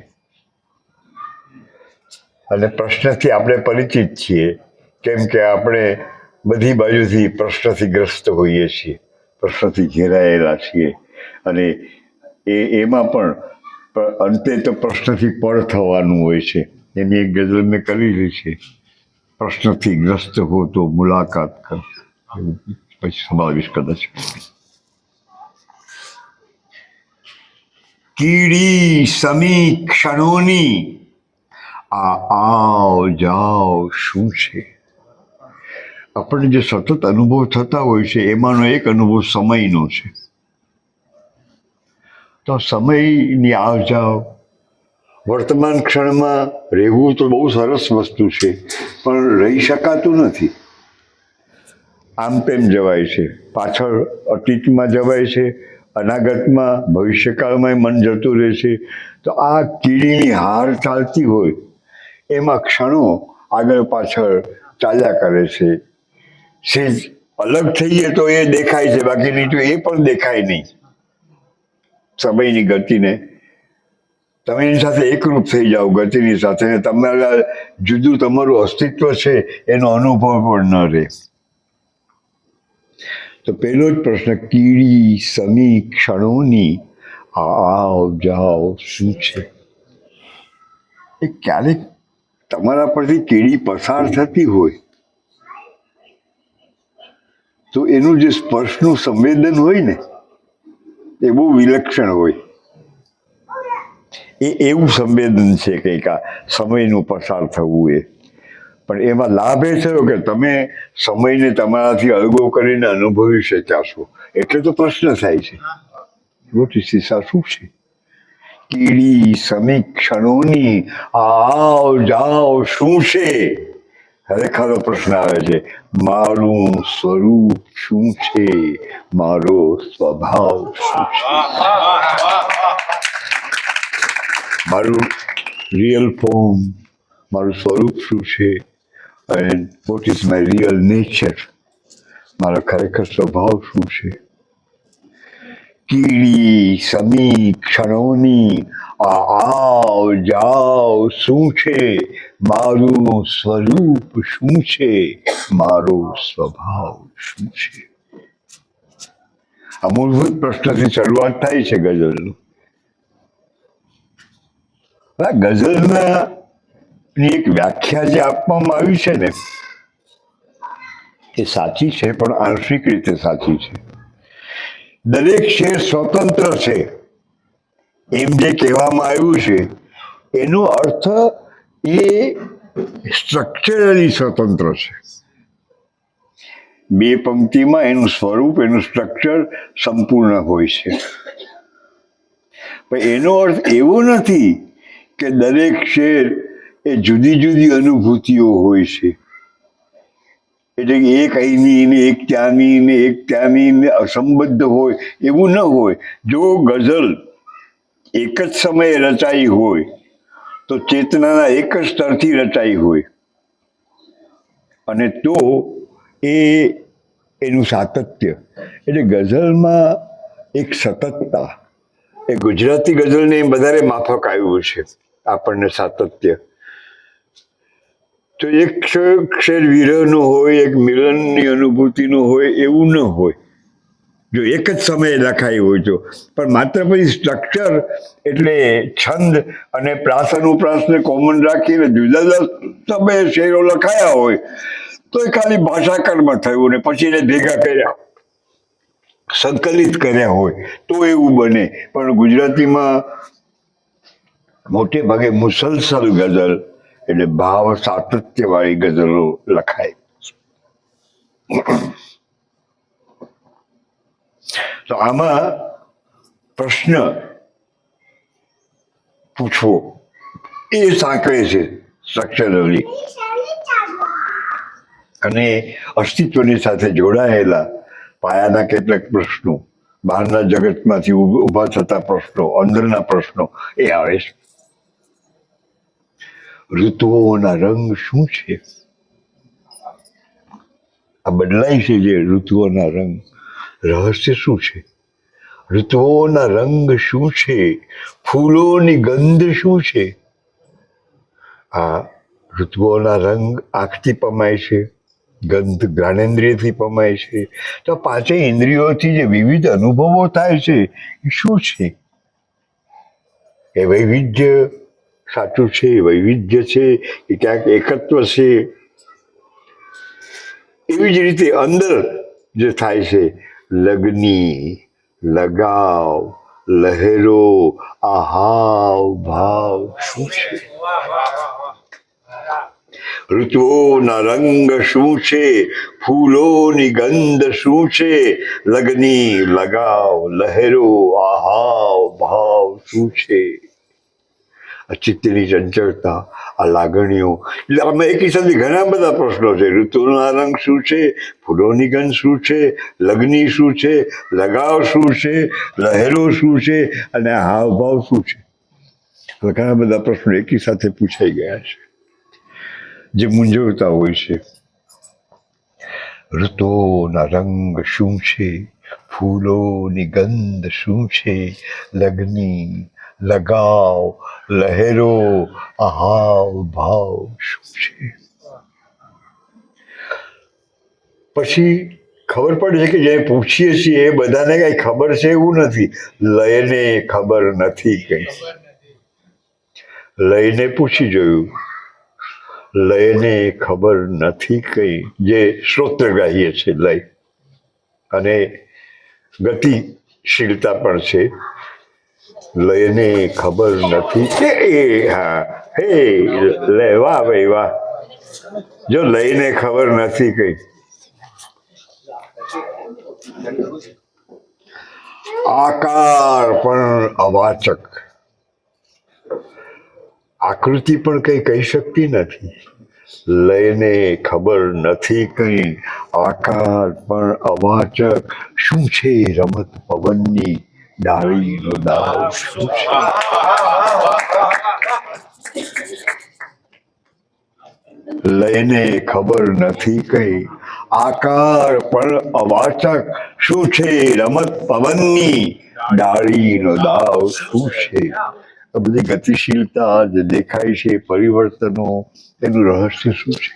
અને પ્રશ્નથી આપણે પરિચિત છીએ, કેમ કે આપણે બધી બાજુથી પ્રશ્નથી ગ્રસ્ત હોઈએ છીએ, પ્રશ્નથી ઘેરાયેલા છીએ. અને એમાં પણ અંતે તો પ્રશ્નથી પર થવાનું હોય છે. એની એક ગઝલ મેં કરેલી છે, પ્રશ્નથી ગ્રસ્ત હો તો મુલાકાત કર. પછી સંભાળીશ કદાચ. કીડી સમીક્ષણોની આ આવ જાવ શું છે? આપણને જે સતત અનુભવ થતા હોય છે, એમાંનો એક અનુભવ સમયનો છે. તો સમયની આવ જાવ, વર્તમાન ક્ષણમાં રહેવું તો બહુ સરસ વસ્તુ છે, પણ રહી શકાતું નથી. આમ તેમ જવાય છે, પાછળ અતીતમાં જવાય છે, અનાગતમાં ભવિષ્યકાળમાં મન જતું રહે છે. તો આ કીડીની હાર ચાલતી હોય એમાં ક્ષણો આગળ પાછળ ચાલ્યા કરે છે. સેજ અલગ થઈએ તો એ દેખાય છે, બાકી નહીં તો એ પણ દેખાય નહીં. સમયની ગતિને તમે એની સાથે એકરૂપ થઈ જાઓ, ગતિની સાથે, તમારા જુદું તમારું અસ્તિત્વ છે એનો અનુભવ પણ ન રહે. તો પહેલો જ પ્રશ્ન, કીડી સમીક્ષણોની આવ જાવ શું છે? એ ક્યારેક તમારા પરથી કીડી પસાર થતી હોય તો એનું જે સ્પર્શનું સંવેદન હોય ને, એ બહુ વિલક્ષણ હોય. એ એવું સંવેદન છે કંઈક આ સમયનું પસાર થવું એ. પણ એમાં લાભ એ થયો કે તમે સમયને તમારાથી અળગો કરીને અનુભવી શક્યા છો. એટલે તો પ્રશ્ન થાય છે, જ્યોતિષિસા શું છે? કીડી સમીક્ષણોની આવ જાવ શું છે? હવે ખારો પ્રશ્ન આવે છે, મારું સ્વરૂપ શું છે? મારો સ્વભાવ શું છે? મારું રિયલ ફોર્મ, મારું સ્વરૂપ શું છે? And what is my real nature? મારો ખરેખર સ્વભાવ શું છે? કીડી સમીક્ષણોની આવ જાવ શું છે? મારું સ્વરૂપ શું છે? મારો સ્વભાવ શું છે? આ મૂળભૂત પ્રશ્નથી શરૂઆત થાય છે ગઝલનું. ગઝલના એક વ્યાખ્યા જે આપવામાં આવી છે ને એ સાચી છે, પણ આંશિક રીતે સાચી છે. દરેક શેર સ્વતંત્ર છે એમ જે કહેવામાં આવ્યું છે એનો અર્થ એ સ્ટ્રક્ચરલી સ્વતંત્ર છે. બે પંક્તિમાં એનું સ્વરૂપ, એનું સ્ટ્રક્ચર સંપૂર્ણ હોય છે. પણ એનો અર્થ એવો નથી કે દરેક શેર એ જુદી જુદી અનુભૂતિઓ હોય છે. એટલે કે એક અહીંની ને એક ત્યાંની ને એક ત્યાંની ને અસંબદ્ધ હોય એવું ન હોય. જો ગઝલ એક જ સમયે રચાઈ હોય તો ચેતનાના એક જ સ્તરથી રચાઈ હોય અને તો એનું સાતત્ય. એટલે ગઝલમાં એક સતતતા, એ ગુજરાતી ગઝલને વધારે માફક આવ્યું છે આપણને સાતત્ય. તો એક ક્ષર વિરહનો હોય, એક મિલનની અનુભૂતિનો હોય એવું ન હોય જો એક જ સમયે લખાઈ હોય તો. પણ માત્ર પછી સ્ટ્રક્ચર એટલે છંદ અને પ્રાસ અનુપ્રાસને કોમન રાખીને જુદા જુદા સમયે શેરો લખાયા હોય તો એ ખાલી ભાષાકર્મ થયું ને પછી એને ભેગા કર્યા, સંકલિત કર્યા હોય તો એવું બને. પણ ગુજરાતીમાં મોટે ભાગે મુસલસલ ગઝલ એટલે ભાવ સાતત્ય વાળી ગઝલો લખાય. તો આમાં પ્રશ્ન પૂછવો એ સાંકળે છે સ્ટ્રક્ચરલી, અને અસ્તિત્વની સાથે જોડાયેલા પાયાના કેટલાક પ્રશ્નો, બહારના જગતમાંથી ઊભા થતા પ્રશ્નો, અંદરના પ્રશ્નો એ આવે છે. ઋતુઓના રંગ શું છે? આ બદલાય છે જે ઋતુઓના રંગ, રહસ્ય શું છે? ઋતુઓના રંગ શું છે? ફૂલોની ગંધ શું છે? આ ઋતુઓના રંગ આંખથી પમાય છે, ગંધ જ્ઞાનેન્દ્રિયથી પમાય છે. તો પાંચેય ઇન્દ્રિયોથી જે વિવિધ અનુભવો થાય છે એ શું છે? એ વૈવિધ્ય સાચું છે, વૈવિધ્ય છે કે ક્યાંક એકત્વ છે? એવી જ રીતે અંદર જે થાય છે લગની, લગાવ, લહેરો, આ હાવ ભાવ શું છે? ઋતુઓના રંગ શું છે? ફૂલોની ગંધ શું છે? લગની, લગાવ, લહેરો, આ હાવ ભાવ શું છે? ચિત્તની ચંચળતા, આ લાગણીઓ. એટલે આમાં એકી સાથે ઘણા બધા પ્રશ્નો છે. ઋતુના રંગ શું છે? ફૂલોની ગંધ શું છે? લગની શું છે? લગાવ શું છે? લહેરો શું છે? અને હાવભાવ શું છે? ઘણા બધા પ્રશ્નો એકી સાથે પૂછાઈ ગયા છે જે મૂંઝવતા હોય છે. ઋતુઓના રંગ શું છે? ફૂલોની ગંધ શું છે? લગની, લગાવ, લહેરો, હાવ ભાવ શું છે? પછી ખબર પડે છે કે જે પૂછીએ છીએ એ બધાને કઈ ખબર છે એવું નથી. લયને ખબર નથી કઈ. લયને પૂછી જોયું, લયને ખબર નથી કઈ. જે શ્રોત્રગ્રાહ્ય છે લય, અને ગતિશીલતા પણ છે. લયને ખબર નથી કે હા હે લે, વાહ ભાઈ વાહ. જો લયને ખબર નથી કઈ આકાર પણ અવાચક, આકૃતિ પણ કઈ કહી શકતી નથી, લયને ખબર નથી કઈ, આકાર પણ અવાચક, શું છે રમત પવનની, ડાળીનો દાવ શું છે? લયને ખબર નથી કઈ, આકાર પણ અવાચક, શું છે રમત પવનની, ડાળીનો દાવ શું છે? આ બધી ગતિશીલતા જે દેખાય છે, પરિવર્તનો, એનું રહસ્ય શું છે?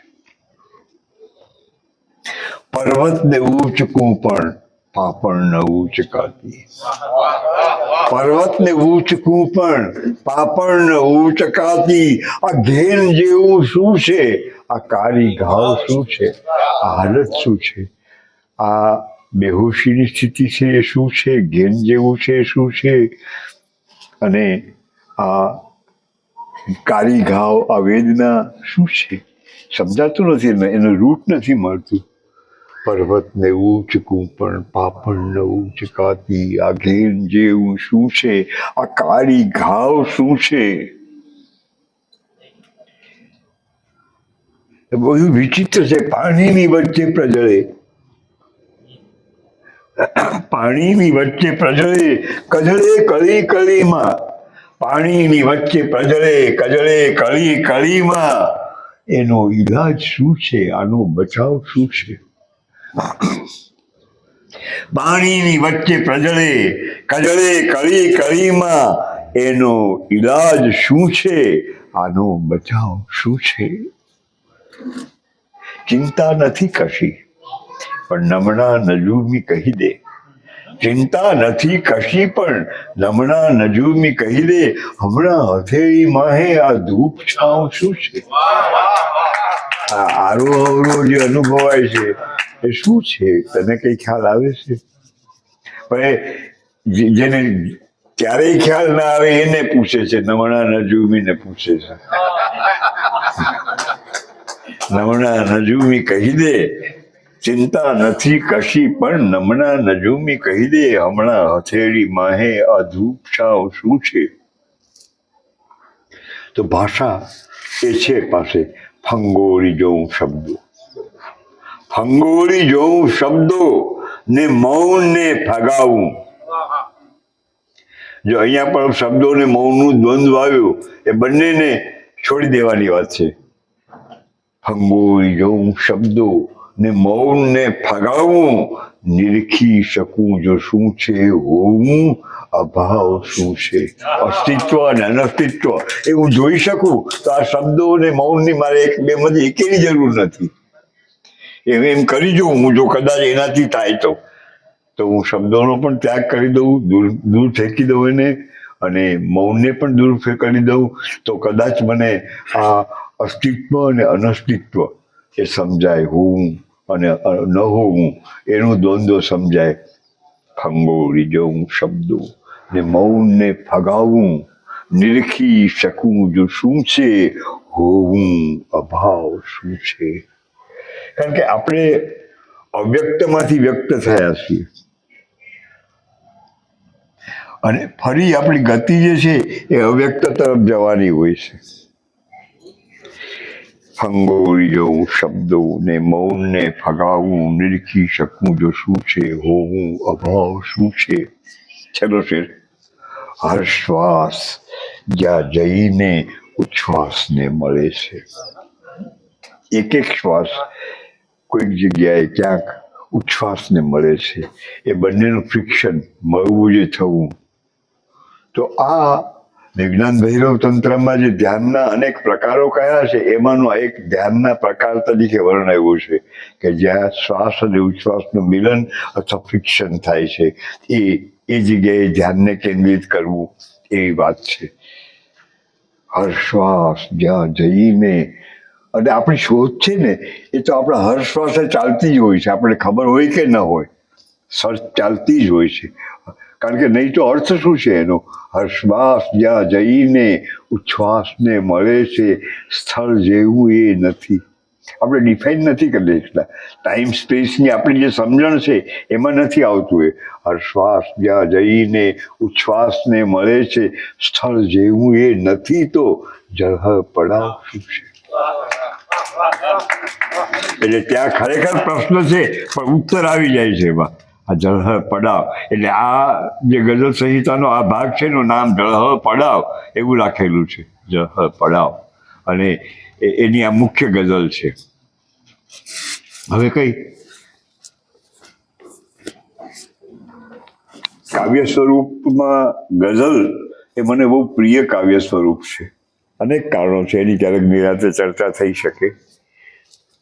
પર્વતને ઊંચકું પણ પાપણ ન ઊંચકાતી, પર્વતને ઊંચકું પણ પાપણ ન ઊંચકાતી, આ ઘેન જેવું શું છે? આ કાળી ઘાવ શું છે? આ હાલત શું છે? આ બેહોશીની સ્થિતિ છે એ શું છે? ઘેન જેવું છે એ શું છે? અને આ કાળી ઘાવ, આ વેદના શું છે? સમજાતું નથી, એનું રૂટ નથી મળતું. પર્વતને ઊંચકું પણ પાપણ ન ઊંચકાતી, આ ઘેન જેવું શું છે? આ કાળી ઘાવ શું છે? બધું વિચિત્ર છે. પાણીની વચ્ચે પ્રજળે, પાણીની વચ્ચે પ્રજળે, કજળે કળી કળીમાં, પાણીની વચ્ચે પ્રજળે, કજળે કળી કળીમાં, એનો ઈલાજ શું છે? આનો બચાવ શું છે? પાણીની વચ્ચે પ્રજળે, કજળે કળી કળીમાં, એનો ઈલાજ શું છે? આનો બચાવ શું છે? ચિંતા નથી કશી પણ નમણા નજૂમી કહી દે, ચિંતા નથી કશી પણ નમણા નજૂમી કહી દે, હમણાં હથેળી માહે આ ધૂપ છાંવ શું છે? આ આરો અવરો જે અનુભવાય છે એ શું છે? તને કઈ ખ્યાલ આવે છે? પણ જેને ક્યારેય ખ્યાલ ના આવે એને પૂછે છે, નમણા નજૂમીને પૂછે છે. નમણા નજૂમી કહી દે, ચિંતા નથી કશી પણ નમણા નજૂમી કહી દે, હમણાં હથેળી માહે આ ધૂપ છાંવ શું છે? તો ભાષા એ છે પાસે ફંગોળી જોઉં શબ્દો, ફંગોળી જોઉં શબ્દો ને મૌન ને ફગાવું. જો અહીંયા પણ શબ્દો ને મૌનનું દ્વંદ્વ આવ્યું, એ બંનેને છોડી દેવાની વાત છે. ફંગોળી જોઉં શબ્દો ને મૌન ને ફગાવું, નિરખી શકું જો શું છે હોવું, અભાવ શું છે? અસ્તિત્વ અને અનસ્તિત્વ એ હું જોઈ શકું તો આ શબ્દો અને મૌનની મારે એક બેમાંથી એકેની જરૂર નથી. એમ કરી જોઉં હું, જો કદાચ એનાથી થાય તો હું શબ્દોનો પણ ત્યાગ કરી દઉં, દૂર ફેંકી દઉં એને, અને મૌનને પણ દૂર કરી દઉં, તો કદાચ મને આ અસ્તિત્વ અને અનસ્તિત્વ એ સમજાય, હોવું અને ન હોવું એનું દ્વંદ્વ સમજાય. ફંગોળી જોઉં શબ્દો ને મૌનને ફગાવું, નિરખી શકું જો શું છે હોવું, અભાવ શું છે? કારણ કે આપણે અવ્યક્તમાંથી વ્યક્ત થયા છીએ, અને ફરી આપણી ગતિ જે છે એ અવ્યક્ત તરફ જવાની હોય છે. ફંગોળી જોઉં શબ્દો ને મૌનને ફગાવું, નિરખી શકું જો શું છે હોવું, અભાવ શું છે? ચલો શેર. હર્ષવાસ જ્યાં જઈને ઉચ્છ્વાસને મળે છે, એક એક શ્વાસ કોઈક જગ્યાએ ક્યાંક ઉચ્છ્વાસને મળે છે, એ બંનેનું ફ્રિક્શન, મળવું જે થવું. તો આ વિજ્ઞાન ભૈરવ તંત્રમાં જે ધ્યાનના અનેક પ્રકારો કયા છે એમાંનો એક ધ્યાનના પ્રકાર તરીકે વર્ણવ્યું છે કે જ્યાં શ્વાસ અને ઉચ્છ્વાસનું મિલન અથવા ફ્રિક્શન થાય છે, એ જગ્યાએ ધ્યાનને કેન્દ્રિત કરવું, એવી વાત છે. હર્ષવાસ જ્યાં જઈને, અને આપણી શોધ છે ને એ તો આપણા હર્ષવાસે ચાલતી જ હોય છે, આપણે ખબર હોય કે ન હોય, સર્ચ ચાલતી જ હોય છે. કારણ કે નહીં તો અર્થ શું છે એનો? હર્ષવાસ જ્યાં જઈને ઉચ્છ્વાસને મળે છે, સ્થળ જેવું એ નથી. આપણે ડિફાઇન નથી કરી શકતા. ટાઈમ સ્પેસની આપણી જે સમજણ છે એમાં નથી આવતું. એ હરશ્વાસ જ્યાં જઈને ઉચ્છ્વાસને મળે છે સ્થળ જેવું એ નથી તો જળહળ પડાવ શું છે. એટલે ત્યાં ખરેખર પ્રશ્ન છે પણ ઉત્તર આવી જાય છે એમાં. આ જળહળ પડાવ એટલે આ જે ગઝલ સંહિતાનો આ ભાગ છે એનું નામ જળહળ પડાવ એવું રાખેલું છે. જળહળ પડાવ અને એની આ મુખ્ય ગઝલ છે. હવે કઈ કાવ્ય સ્વરૂપમાં ગઝલ એ મને બહુ પ્રિય કાવ્ય સ્વરૂપ છે. અનેક કારણો છે, એની ક્યારેક નિરાંતે ચર્ચા થઈ શકે.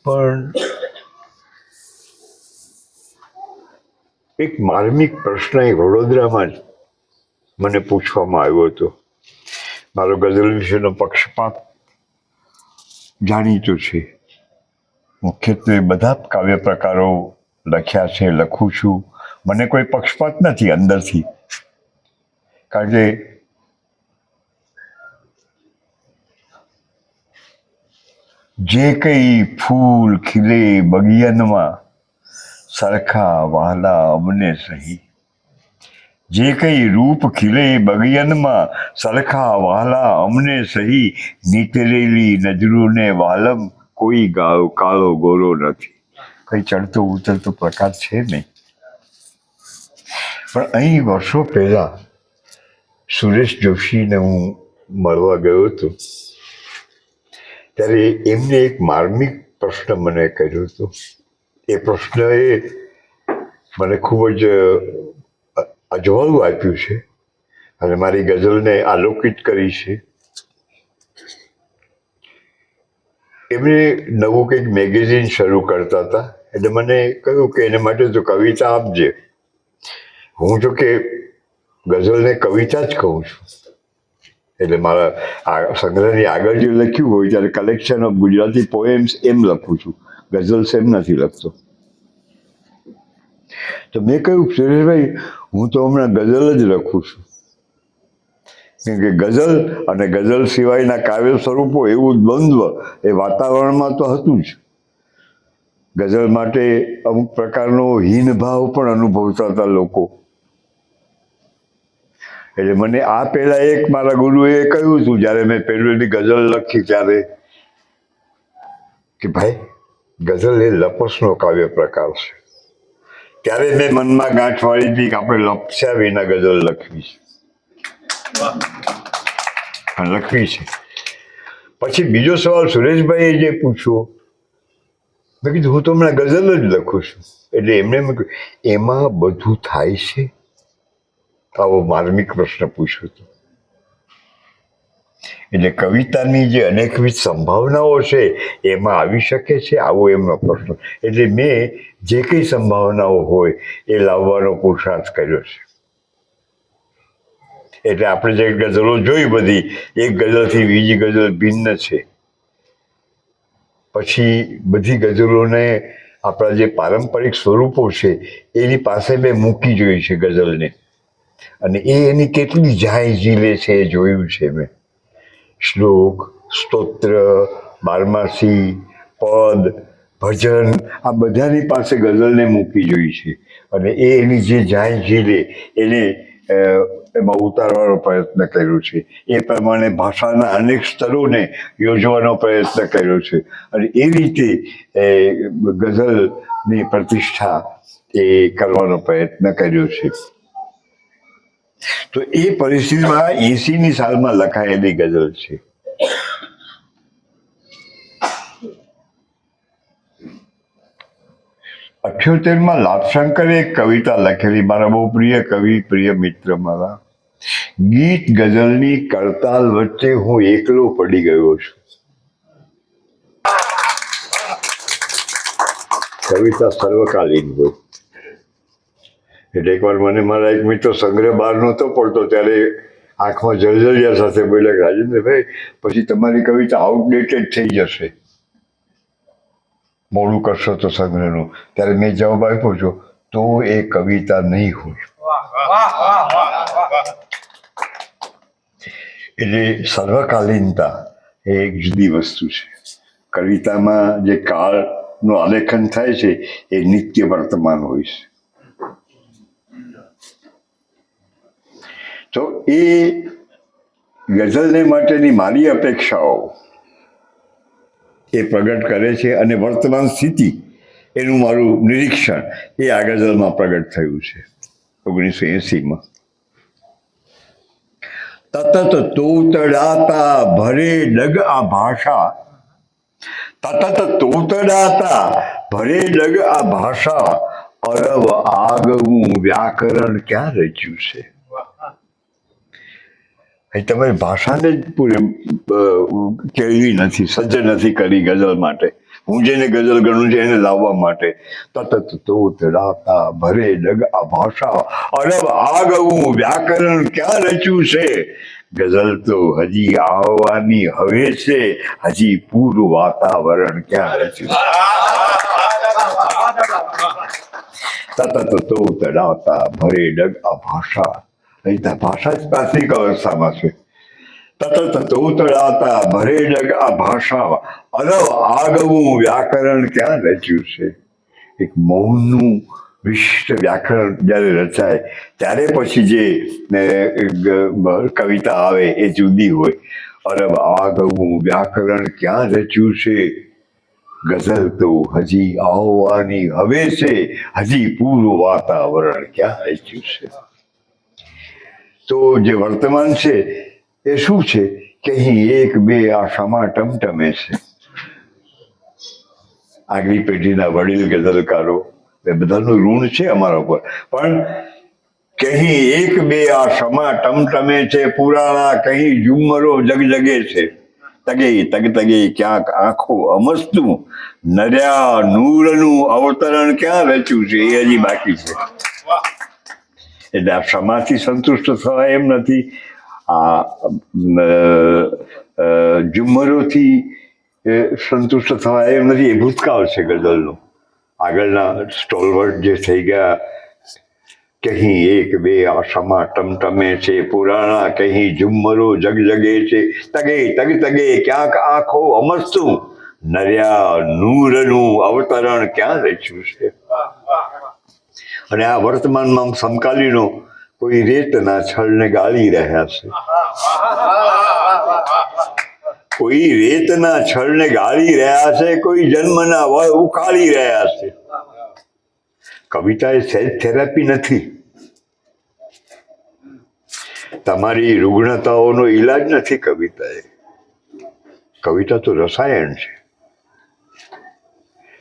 પણ એક માર્મિક પ્રશ્ન એ વડોદરામાં જ મને પૂછવામાં આવ્યો હતો. મારો ગઝલ વિશેનો પક્ષપાત જાણીતો છે. મુખ્યત્વે બધા કાવ્ય પ્રકારો લખ્યા છે, લખું છું. મને કોઈ પક્ષપાત નથી અંદરથી, કારણ કે જે કંઈ ફૂલ ખીલે બગિયાનમાં સરખા વહાલા અમને સહી, જે કંઈ રૂપ ખીલે બગિયાનમાં સરખા વહાલા અમને સહી, નીતરેલી નજરોને વાલમ કોઈ કાળો ગોરો નથી. કંઈ ચડતો ઉતરતો પ્રકાર છે નહીં. પણ અહીં વર્ષો પહેલા સુરેશ જોશીને હું મળવા ગયો હતો ત્યારે એમને એક માર્મિક પ્રશ્ન મને કર્યો હતો. એ પ્રશ્નએ મને ખૂબ જ અજવાળું આપ્યું છે અને મારી ગઝલને આલોકિત કરી છે. એમણે નવું કંઈક મેગેઝિન શરૂ કરતા હતા એટલે મને કહ્યું કે એને માટે તો કવિતા આપજે. હું જો કે ગઝલને કવિતા જ કહું છું. એટલે મારા આ સંગ્રહની આગળ જે લખ્યું હોય ત્યારે કલેક્શન ઓફ ગુજરાતી પોએમ્સ એમ લખું છું, ગઝલ્સ એમ નથી લખતો. તો મેં કહ્યું સુરેશભાઈ હું તો હમણાં ગઝલ જ લખું છું, કેમ કે ગઝલ અને ગઝલ સિવાયના કાવ્ય સ્વરૂપો એવું દ્વંદ્વ એ વાતાવરણમાં તો હતું જ. ગઝલ માટે અમુક પ્રકારનો હીનભાવ પણ અનુભવતા હતા લોકો. એટલે મને આ પહેલા એક મારા ગુરુએ કહ્યું હતું જ્યારે મેં પહેલી ગઝલ લખી ત્યારે કે ભાઈ ગઝલ એ લપસનો કાવ્ય પ્રકાર છે. ત્યારે મેં મનમાં ગાંઠ વાળી હતી કે આપણે લપસ્યા વિના ગઝલ લખવી છે. પછી બીજો સવાલ સુરેશભાઈએ જે પૂછ્યો, મેં કીધું હું તો હમણાં ગઝલ જ લખું છું. એટલે એમણે મેં કહ્યું એમાં બધું થાય છે? આવો માર્મિક પ્રશ્ન પૂછ્યો હતો. એટલે કવિતાની જે અનેકવિધ સંભાવનાઓ છે એમાં આવી શકે છે, આવો એમનો પ્રશ્ન. એટલે મેં જે કંઈ સંભાવનાઓ હોય એ લાવવાનો પુરુષાર્થ કર્યો છે. એટલે આપણે જે ગઝલો જોઈ બધી, એક ગઝલથી બીજી ગઝલ ભિન્ન છે. પછી બધી ગઝલોને આપણા જે પારંપરિક સ્વરૂપો છે એની પાસે મેં મૂકી જોઈ છે ગઝલને, અને એની કેટલી જાય ઝીલે છે એ જોયું છે મેં. શ્લોક, સ્તોત્ર, બારમાસી, પદ, ભજન આ બધાની પાસે ગઝલને મૂકી જોઈ છે અને એની જે જાય ઝીલે એને એમાં ઉતારવાનો પ્રયત્ન કર્યો છે. એ પ્રમાણે ભાષાના અનેક સ્તરોને યોજવાનો પ્રયત્ન કર્યો છે અને એ રીતે ગઝલની પ્રતિષ્ઠા એ કરવાનો પ્રયત્ન કર્યો છે. તો એ પરિસ્થિતિમાં 80ની સાલમાં લખાયેલી ગઝલ છે. અઠ્યોતેરમાં લાભશંકરે એક કવિતા લખેલી, મારા બહુ પ્રિય કવિ, પ્રિય મિત્ર મારા. ગીત ગઝલની કરતાલ વચ્ચે હું એકલો પડી ગયો છું. કવિતા સર્વકાલીન હોય. એટલે એકવાર મને મારા એક મિત્ર સંગ્રહ બહાર નહોતો પડતો ત્યારે આંખમાં જળજળિયા સાથે બોલ્યા કે રાજેન્દ્રભાઈ પછી તમારી કવિતા આઉટડેટેડ થઈ જશે, મોડું કરશો તો સંગ્રહનું. ત્યારે મેં જવાબ આપ્યો છો તો એ કવિતા નહીં હોય. એટલે સર્વકાલીનતા એ એક જુદી વસ્તુ છે. કવિતામાં જે કાળનું આલેખન થાય છે એ નિત્ય વર્તમાન હોય છે. તો એ ગઝલને માટેની મારી અપેક્ષાઓ એ પ્રગટ કરે છે અને વર્તમાન સ્થિતિ એનું મારું નિરીક્ષણ એ આ ગઝલમાં પ્રગટ થયું છે 1980માં. તતત તોતડાતા ભરે ડગ આ ભાષા, તતત તોતડાતા ભરે ડગ આ ભાષા, અરબ આગવું વ્યાકરણ ક્યાં રચ્યું છે. તમારી ભાષાને જ કેળવી નથી, સજ્જ નથી કરી ગઝલ માટે. હું જેને ગઝલ ગણું છું એને લાવવા માટે. તતત તોતડાતા ભરે ડગ આ ભાષા, અરબ આગવું વ્યાકરણ ક્યાં રચ્યું છે. ગઝલ તો હજી આવવાની હવે છે, હજી પૂરું વાતાવરણ ક્યાં રચ્યું છે. તતત તોતડાતા ભરે ડગ આ ભાષા, ભાષા જ પ્રાથમિક અવસ્થામાં છે. તતત તોતડાતા ભરે ડગ આ ભાષા, અરબ આગવું વ્યાકરણ ક્યાં રચ્યું છે. એક મૌનનું વિશિષ્ટ વ્યાકરણ જ્યારે રચાય ત્યારે પછી જે કવિતા આવે એ જુદી હોય. અરબ આગવું વ્યાકરણ ક્યાં રચ્યું છે. ગઝલ તો હજી આવવાની હવે છે, હજી પૂરું વાતાવરણ ક્યાં રચ્યું છે. તો જે વર્તમાન છે એ શું છે કે અહીં એક બે આશામાં ટમટમે છે. આગલી પેઢીના વડીલ ગઝલકારો એ બધાનું ઋણ છે અમારા ઉપર, પણ કहीं એક બે આશામાં ટમટમે છે. પુરાણા કहीं ઝુમ્મરો જગજગે છે. તગે તગ તગે ક્યાંક આંખો અમસ્તું, નર્યા નૂરનું અવતરણ ક્યાં રચ્યું છે. એ હજી બાકી છે. એટલે આ ક્ષમાથી સંતુષ્ટ થવાય એમ નથી, આ ઝુમ્મરોથી સંતુષ્ટ થવાય એમ નથી. એ ભૂતકાળ છે ગઝલનો. આગળના સ્ટોલવર્ડ જે થઈ ગયા, કहीं એક બે આશામાં ટમટમે છે. પુરાણા કहीं ઝુમ્મરો જગજગે છે. તગે તગ તગે ક્યાંક આંખો અમસ્તું, નર્યા નૂરનું અવતરણ ક્યાં રચ્યું છે. અને આ વર્તમાનમાં સમકાલીનો કોઈ રેતના છળને ગાળી રહ્યા છે. કોઈ રેતના છળને ગાળી રહ્યા છે, કોઈ જન્મના વળ ઉકાળી રહ્યા છે. કવિતા એ સેલ્ફ થેરાપી નથી. તમારી રૂગ્ણતાઓનો ઈલાજ નથી કવિતા એ. કવિતા તો રસાયણ છે.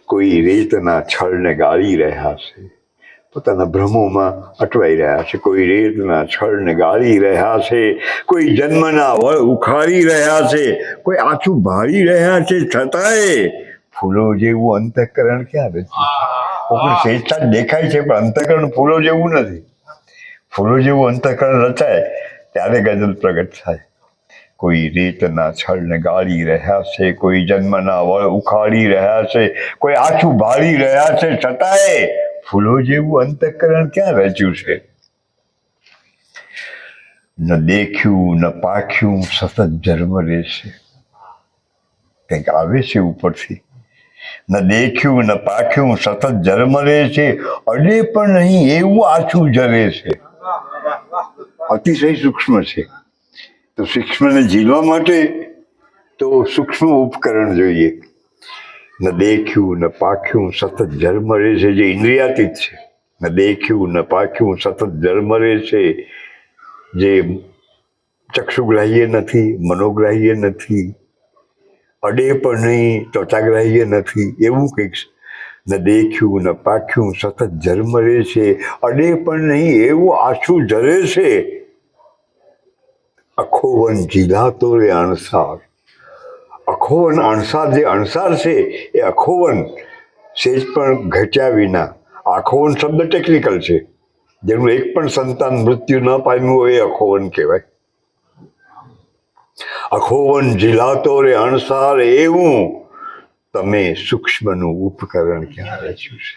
કોઈ રેતના છળને ગાળી રહ્યા છે, પોતાના ભ્રમોમાં અટવાઈ રહ્યા છે. કોઈ રેતના છળને ગાળી રહ્યા છે, કોઈ જન્મના વળ ઉખાડી રહ્યા છે, કોઈ આછું ભાળી રહ્યા છે. છતાંય ફૂલો જેવું અંતઃકરણ ક્યાં રચ્યું. સ્વેચ્છા દેખાય છે પણ અંતઃકરણ ફૂલો જેવું નથી. ફૂલો જેવું અંતઃકરણ રચાય ત્યારે ગઝલ પ્રગટ થાય. કોઈ રેતના છળને ગાળી રહ્યા છે, કોઈ જન્મના વળ ઉખાડી રહ્યા છે, કોઈ આછું ભાળી રહ્યા છે. છતાંય ફૂલો જેવું અંતઃકરણ ક્યાં રચ્યું છે. ન દેખ્યું ન પાખ્યું સતત ઝરમરે છે. કંઈક આવે છે ઉપરથી. ન દેખ્યું ન પાખ્યું સતત ઝરમરે છે, અડે પણ નહીં એવું આછું ઝરે છે. અતિશય સૂક્ષ્મ છે. તો સૂક્ષ્મને ઝીલવા માટે તો સૂક્ષ્મ ઉપકરણ જોઈએ. ન દેખ્યું ન પાખ્યું સતત ઝરમરે છે, જે ઇન્દ્રિયાતીત છે. ન દેખ્યું ન પાખ્યું સતત ઝરમરે છે, જે ચક્ષુગ્રાહ્ય નથી, મનોગ્રાહ્ય નથી, અડે પણ નહીં, ત્વચાગ્રાહ્ય નથી, એવું કંઈક. ન દેખ્યું ન પાખ્યું સતત ઝરમરે છે, અડે પણ નહીં એવું આછું ઝરે છે. અખોવન ઝીલાતો રે અણસાર. અખોવન અણસાર, જે અણસાર છે એ અખોવન સેજ પણ ઘટ્યા વિના. અખોવન શબ્દ ટેકનિકલ છે. જેનું એક પણ સંતાન મૃત્યુ ન પામ્યું હોય એ અખોવન કહેવાય. અખોવન ઝીલાતો રે અણસાર એવું તમે સૂક્ષ્મનું ઉપકરણ ક્યાં રચ્યું છે.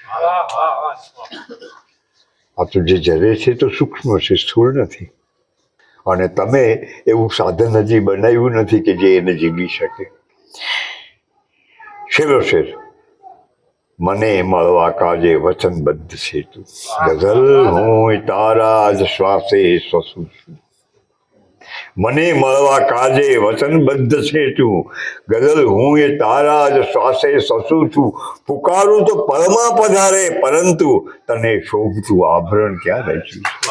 આ તો જે ઝરે છે તો સૂક્ષ્મ છે, સ્થૂળ નથી. અને તમે એવું સાધન હજી બનાવ્યું નથી કે જે એને જીવી શકે. શેર મને મળવા કાજે વચનબદ્ધ છે તું, ગઝલ હું તારા જ શ્વાસે શ્વસું છું. મને મળવા કાજે વચનબદ્ધ છે તું, ગઝલ હું એ તારા જ શ્વાસે શ્વસું છું. પુકારું તો પળમાં પધારે, પરંતુ તને શોભતું આભરણ ક્યાં રચ્યું છે.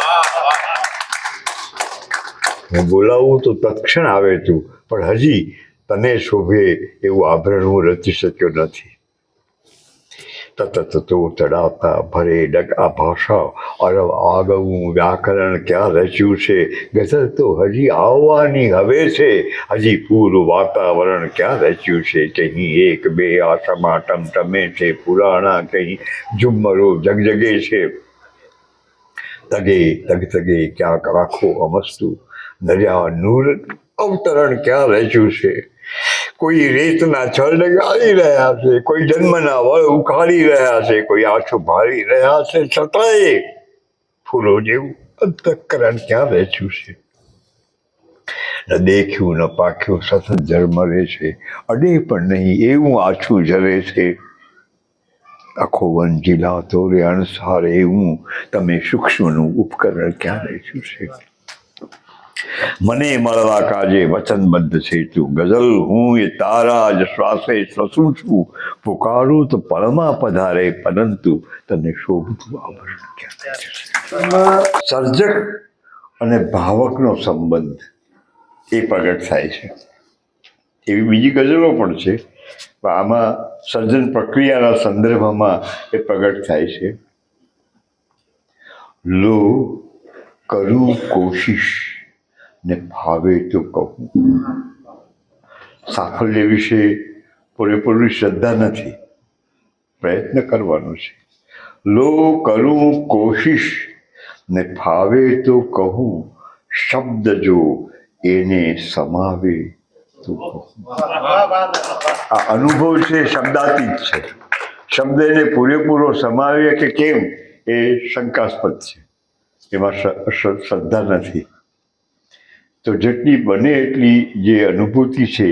હું બોલાવું તો તત્ક્ષણ આવે તું, પણ હજી તને શોભે એવું આભરણ હું રચી શક્યો નથી. તતતો ચડાવતા ભરે ડગા ભાષા, અરવ આગવું વ્યાકરણ ક્યાં રચ્યું છે. ગઝલ તો હજી આવવાની હવે છે, હજી પૂરું વાતાવરણ ક્યાં રચ્યું છે. કહી એક બે આશામાં ટમટમે છે પુરાણા, કહી ઝુમ્મરો જગજગે છે. તગે તગે ક્યાંક આંખો અમસ્તું, દરિયા નૂર અવતરણ ક્યાં રચ્યું છે. કોઈ રેતના છળને ગાળી રહ્યા છે, કોઈ જન્મના વળ ઉખાડી રહ્યા છે, કોઈ આંસુ ભાળી રહ્યા છે. છતાંય ફૂલો જેવું અંતઃકરણ ક્યાં વેચ્યું છે. ન દેખ્યું ન પાખ્યું સતત ઝરમરે છે, અડે પણ નહીં એવું આછું ઝરે છે. આખો વન ઝીલાતો રે અણસાર એવું, તમે સૂક્ષ્મનું ઉપકરણ ક્યાં વેચ્યું છે. મને મળવા કાજે વચનબદ્ધ છે તું, ગઝલ હું એ તારા જ શ્વાસે શ્વસું છું. પુકારું તો પળમાં પધારે, પરંતુ તને શોભતું આભરણ ક્યાં છે. સર્જક અને ભાવકનો સંબંધ એ પ્રગટ થાય છે. એવી બીજી ગઝલો પણ છે, પણ આમાં સર્જન પ્રક્રિયાના સંદર્ભમાં એ પ્રગટ થાય છે. લો કરું કોશિશ ને ભાવે તો કહું. સાફલ્ય વિશે પૂરેપૂરી શ્રદ્ધા નથી, પ્રયત્ન કરવાનો છે. લો કરું કોશિશ ને ભાવે તો કહું, શબ્દ જો એને સમાવે તો કહું. આ અનુભવ છે શબ્દાતીત છે. શબ્દ એને પૂરેપૂરો સમાવે કે કેમ એ શંકાસ્પદ છે, એમાં શ્રદ્ધા નથી. તો જેટલી બને એટલી જે અનુભૂતિ છે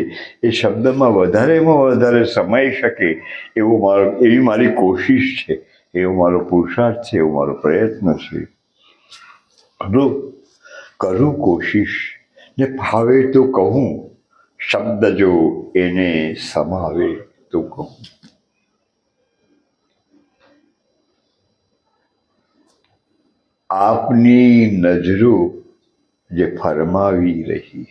એ શબ્દમાં વધારેમાં વધારે સમાઈ શકે એવી મારી કોશિશ છે, એવો મારો પુરુષાર્થ છે, એવો મારો પ્રયત્ન છે. કરું કોશિશ ને ભાવે તો કહું, શબ્દ જો એને સમાવે તો કહું. આપની નજરો જે ફરમાવી રહી.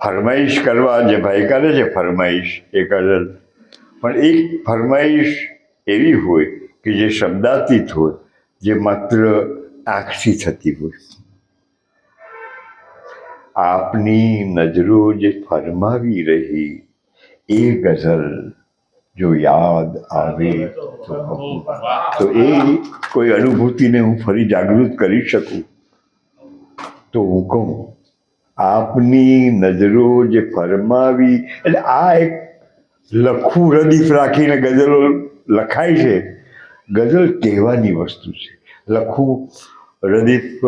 ફરમાઈશ કરવા જે ભાઈ કરે છે ફરમાઈશ એ ગઝલ, પણ એક ફરમાઈશ એવી હોય કે જે શબ્દાતીત હોય, જે માત્ર આંખથી થતી હોય. આપની નજરો જે ફરમાવી રહી, એ ગઝલ જો યાદ આવે તો કહું. તો એ કોઈ અનુભૂતિને હું ફરી જાગૃત કરી શકું તો હું કહું, આપની નજરો જે ફરમાવી. એટલે આ એક લખવું રદીફ રાખીને ગઝલો લખાય છે. ગઝલ કહેવાની વસ્તુ છે. લખવું રદીફ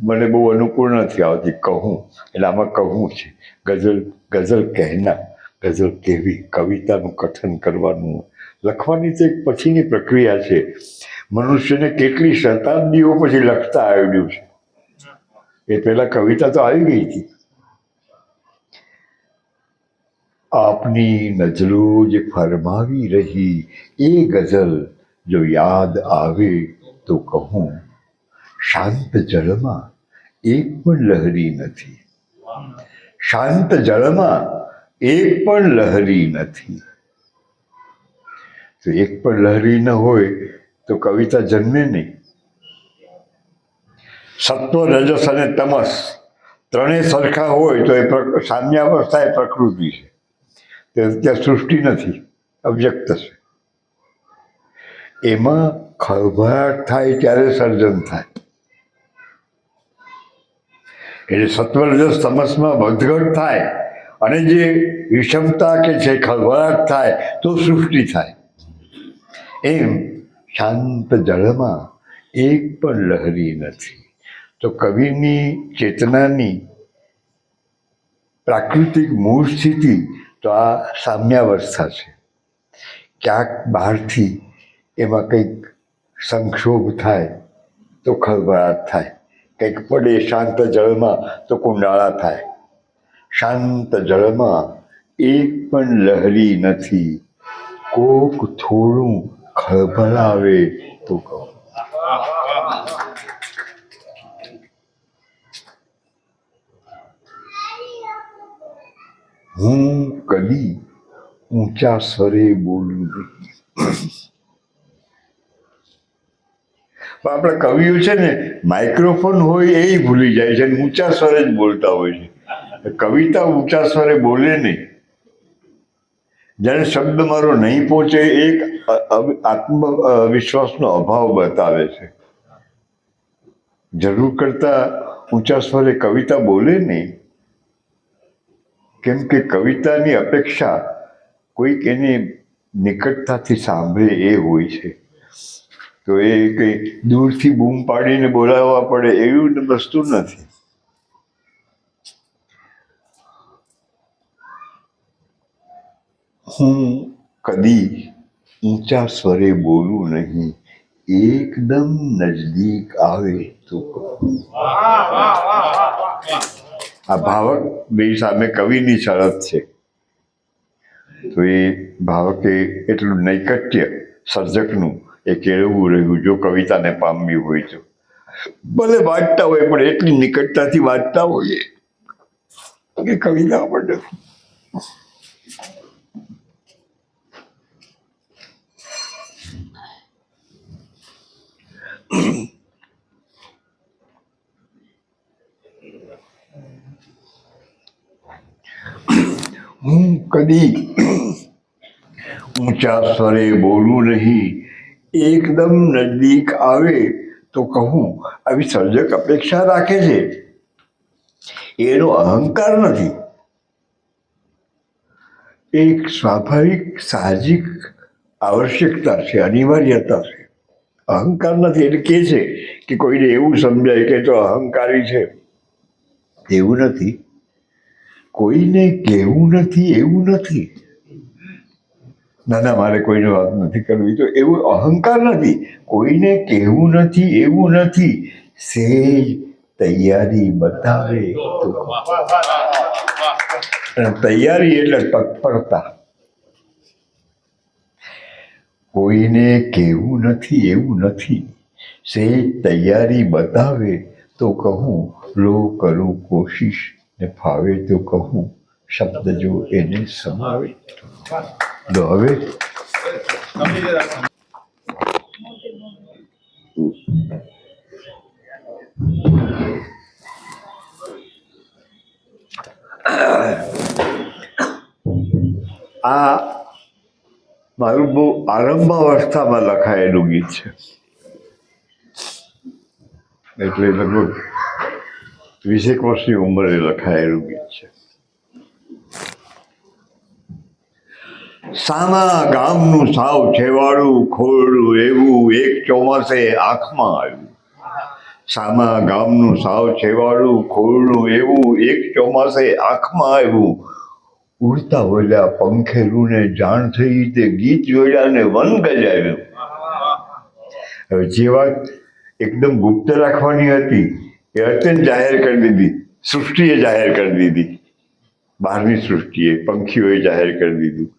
મને બહુ અનુકૂળ નથી આવતી, કહું એટલે આમાં કહું છે. ગઝલ કહેના, ગઝલ કહેવી, કવિતાનું કથન કરવાનું, લખવાની તો એક પછીની પ્રક્રિયા છે. મનુષ્યને કેટલી શતાબ્દીઓ પછી લખતા આવડ્યું છે. એ પહેલા કવિતા તો આવી ગઈ હતી. આપની નજરો જે ફરમાવી રહી, એ ગઝલ જો યાદ આવે તો કહું, શાંત જળમાં એક પણ લહરી નથી. શાંત જળમાં એક પણ લહરી નથી. તો એક પણ લહરી ન હોય તો કવિતા જન્મે નહીં. સત્વ, રજસ અને તમસ ત્રણેય સરખા હોય તો એ સામ્યાવસ્થા એ પ્રકૃતિ છે. ત્યાં સૃષ્ટિ નથી, અવ્યક્ત છે. એમાં ખળભળાટ થાય ત્યારે સર્જન થાય. એટલે સત્વ, રજસ, તમસમાં વધઘટ થાય અને જે વિષમતા કે છે ખળભળાટ થાય તો સૃષ્ટિ થાય. એમ શાંત જળમાં એક પણ લહરી નથી. તો કવિની ચેતનાની પ્રાકૃતિક મૂળ સ્થિતિ તો આ સામ્યાવસ્થા છે. ક્યાંક બહારથી એમાં કંઈક સંક્ષોભ થાય તો ખળભળાટ થાય, કંઈક પડે શાંત જળમાં તો કુંડાળા થાય. શાંત જળમાં એક પણ લહેરી નથી, કોક થોડું ખળભળાવે તો કહો. હું કદી ઊંચા સ્વરે બોલું નહીં. આપણા કવિઓ છે ને, માઇક્રોફોન હોય એ ભૂલી જાય છે અને ઊંચા સ્વરે જ બોલતા હોય છે. કવિતા ઊંચા સ્વરે બોલે નહીં. જ્યારે શબ્દ મારો નહીં પહોંચે એક આત્મવિશ્વાસનો અભાવ બતાવે છે. જરૂર કરતા ઊંચા સ્વરે કવિતા બોલે નહીં, કેમ કે કવિતાની અપેક્ષા કોઈક એને નિકટતાથી સાંભળે એ હોય છે. તો એ કંઈ દૂરથી બૂમ પાડીને બોલાવવા પડે એવું વસ્તુ નથી. હું કદી ઊંચા સ્વરે બોલું નહીં, એકદમ નજદીક આવે તો આ ભાવક બે સામે કવિની શરત છે. તો એ ભાવકે એટલું નૈકટ્ય સર્જકનું એ કેળવવું રહ્યું. જો કવિતાને પામવી હોય તો ભલે વાંચતા હોય પણ એટલી નિકટતાથી વાંચતા હોઈએ કે કવિતા આપણને હું કદી ઊંચા સ્વરે બોલું નહીં, એકદમ નજદીક આવે તો કહું. આવી સર્જક અપેક્ષા રાખે છે. એનો અહંકાર નથી, એક સ્વાભાવિક સાહજિક આવશ્યકતા છે, અનિવાર્યતા છે. અહંકાર નથી. એટલે કહે છે કે કોઈને એવું સમજાય કે તો અહંકારી છે, એવું નથી. કોઈને કહેવું નથી એવું નથી. ના ના, મારે કોઈને વાત નથી કરવી તો એવું અહંકાર નથી. કોઈને કહેવું નથી એવું નથી. સેજ તૈયારી બતાવે તો. તૈયારી એટલે તત્પરતા. કોઈને કહેવું નથી એવું નથી. સેજ તૈયારી બતાવે તો કહું. લો કરું કોશિશ ને ફાવે તો કહું. શબ્દ જો એને સમાવે તો હવે આ મારું બહુ આરંભાવસ્થામાં લખાયેલું ગીત છે. એટલે લગભગ 20 વર્ષની ઉંમરે લખાયેલું ગીત છે. સામા ગામનું સાવ છેવાડું ખોરડું એવું એક ચોમાસે આંખમાં આવ્યું. સામા ગામનું સાવ છેવાડું ખોરડું એવું એક ચોમાસે આંખમાં આવ્યું. ઉડતા બોલ્યા પંખેલુંને જાણ થઈ તે ગીત જોયા ને વન ગજાવ્યું. હવે જે વાત એકદમ ગુપ્ત રાખવાની હતી એ અત્યંત જાહેર કરી દીધી. સૃષ્ટિએ જાહેર કરી દીધી. બહારની સૃષ્ટિએ, પંખીઓએ જાહેર કરી દીધું.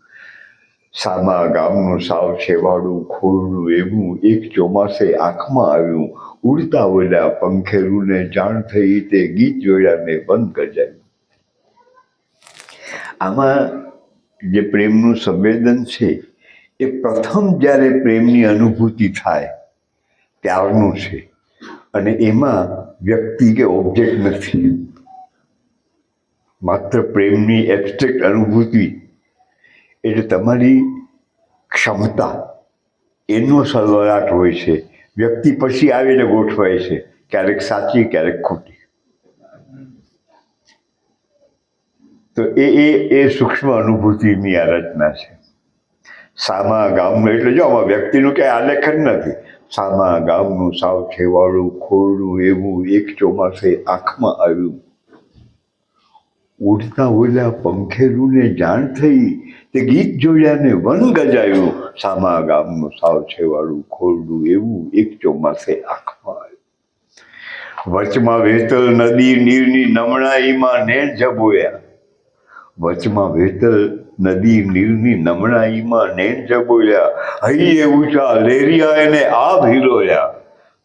સામા ગામનું સાવ છેવાડું ખોરડું એવું એક ચોમાસે આંખમાં આવ્યું. ઉડતા બોલ્યા પંખેલુંને જાણ થઈ તે ગીત જોયા ને વન ગજાવ્યું. આમાં જે પ્રેમનું સંવેદન છે એ પ્રથમ જ્યારે પ્રેમની અનુભૂતિ થાય ત્યારનું છે. અને એમાં વ્યક્તિ કે ઓબ્જેક્ટ નથી, માત્ર પ્રેમની એબ્સ્ટ્રેક્ટ અનુભૂતિ. એટલે તમારી ક્ષમતા એનો સલવલાટ હોય છે. વ્યક્તિ પછી આવીને ગોઠવાય છે, ક્યારેક સાચી ક્યારેક ખોટી. તો એ સૂક્ષ્મ અનુભૂતિની આ રચના છે. સામા ગામનું એટલે જો આમાં વ્યક્તિનું ક્યાંય આલેખન નથી. સામા ગામનું સાવ છેવાડું ખોરડું એવું એક ચોમાસે આંખમાં આવ્યું. ઉડતા ઓલ્યા પંખેરુને જાણ થઈ, તે ગીત જોયા ને વન ગજાયું. સામા ગામનું સાવ છેવાડું ખોરડું એવું એક ચોમાસે આંખમાં આવ્યું. વચમાં વેતલ નદી નીરની નમણાઈમાં નેણ જબોયા. વચમાં વેતલ નદી નીરની નમણાઈમાં નેણ જબોયા. હૈયે ઊંચા લેરિયા એને આભ હિલોયા.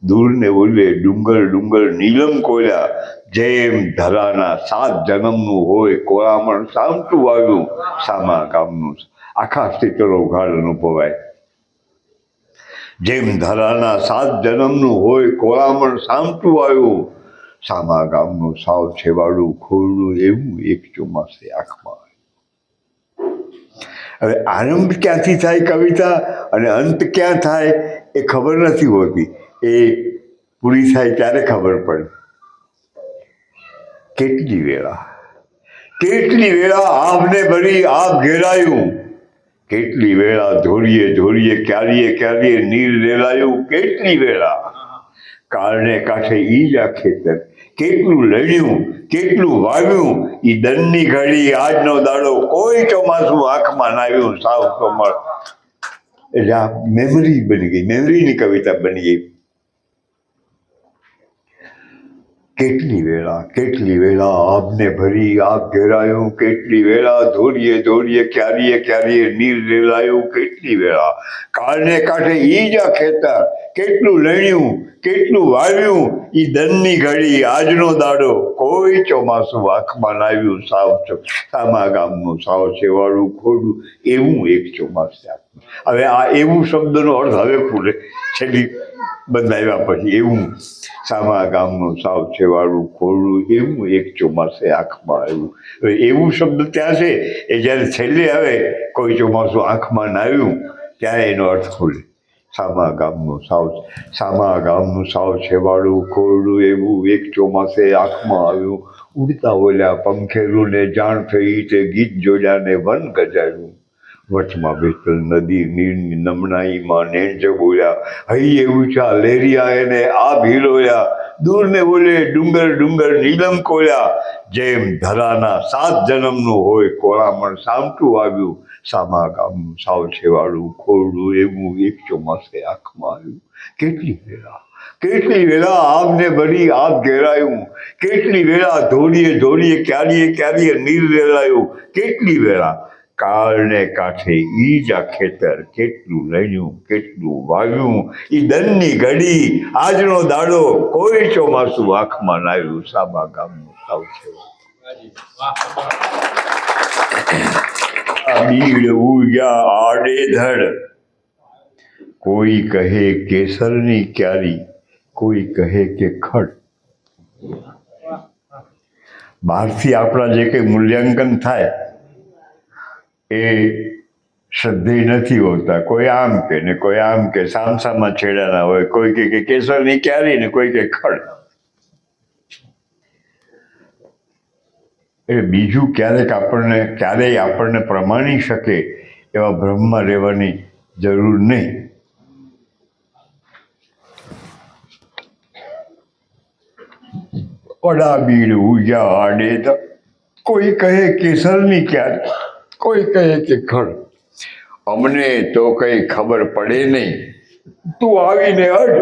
દૂરને ઓલે ડુંગર ડુંગર નીલમ કોલ્યા. જેમ ધરાના 7 જન્મનું હોય કોળામણ સામટું આવ્યું. સામા ગામનું આખા સ્થિતરો ઉઘાડ અનુભવાય. જેમ ધરાના 7 જન્મનું હોય કોળામણ સામટું આવ્યું. સામા ગામનું સાવ છેવાડું ખોરડું એવું એક ચોમાસે આંખમાં આવ્યું. હવે આરંભ ક્યાંથી થાય કવિતા અને અંત ક્યાં થાય એ ખબર નથી હોતી. એ પૂરી થાય ત્યારે ખબર પડે. કેટલી વેળા આભને ભરી આભ ઘેરાયું. કેટલી વેળા ધોરીએ ધોરીએ ક્યારીએ ક્યારીએ નીર રેલાયું. કેટલી વેળા કારણે કાંઠે ઈ જ આ ખેતર. કેટલું લડ્યું કેટલું વાવ્યું. ઈ દનની ઘડી આજનો દાડો કોઈ ચોમાસું આંખમાં નાવ્યું. સાવ કમળ. એટલે આ મેમરી બની ગઈ, મેમરીની કવિતા બની ગઈ. કેટલી વેળા આભને ભરી આભ ઘેરાયું. કેટલી વેળા ધોરીએ ધોરીએ ક્યારીએ ક્યારીએ નીર રેલાયું. કેટલી વેળા કારણે કાંઠે ઈ જ આ ખેતર. કેટલું લણ્યું કેટલું વાવ્યું. ઈ દનની ઘડી આજનો દાડો કોઈ ચોમાસું આંખમાં નાવ્યું. સામા ગામનું સાવ છેવાડું ખોડું એવું એક ચોમાસે. હવે આ એવું શબ્દનો અર્થ હવે પૂરે છેલ્લી બદલાવ્યા પછી. એવું સામા ગામનું સાવ છેવાડું ખોરડું એવું એક ચોમાસે આંખમાં આવ્યું. હવે એવું શબ્દ ત્યાં છે એ જ્યારે છેલ્લે આવે કોઈ ચોમાસું આંખમાં નાવ્યું ત્યારે એનો અર્થ ખુલે. સામા ગામનું સાવ છેવાડું ખોરડું એવું એક ચોમાસે આંખમાં આવ્યું. ઉડતા ઓલ્યા પંખેરુને જાણ થઈ, તે ગીત જોડ્યા ને વન ગજાયું. વચમાં વેતલ નદી નીરની નમણાઈમાં નેણ જબોયા. હૈયે ઊંચા લેરિયા એને આભ હિલોયા. દૂરને બોલે ડુંગર ડુંગર નીલમ કોલ્યા. જેમ ધરાના 7 જન્મનું હોય કોળામણ સામટું આવ્યું. સામા ગામનું સાવ છેવાડું ખોરડું એવું એક ચોમાસે આંખમાં આવ્યું. કેટલી વેળા આભને ભરી આભ ઘેરાયું. કેટલી વેળા ધોરીએ ધોરીએ ક્યારીએ ક્યારીએ નીર રેલાયું. કેટલી વેળા કારણે કાંઠે ઈ જ આ ખેતર. કેટલું લણ્યું કેટલું વાવ્યું. ઈ દનની ઘડી આજનો દાડો કોઈ ચોમાસું આંખમાં નાવ્યું. સામા ગામનું સાવ છેવાડું. બીડ ઉગ્યા આડેધડ. કોઈ કહે કેસરની ક્યારી, કોઈ કહે કે ખડ. બહારથી આપણા જે કંઈ મૂલ્યાંકન થાય એ શ્રદ્ધેય નથી હોતા. કોઈ આમ કે ને કોઈ આમ કે, સામસામા છેડાના હોય. કોઈ કે કેસરની ક્યારી ને કોઈ કે ખડ. એટલે બીજું ક્યારેય આપણને પ્રમાણી શકે એવા ભ્રમમાં રહેવાની જરૂર નહીં. વડા બીડ ઉગ્યા આડે. કોઈ કહે કેસરની ક્યારી, કોઈ કહે કે ખડ. અમને તો કઈ ખબર પડે નહીં, તું આવીને અડ.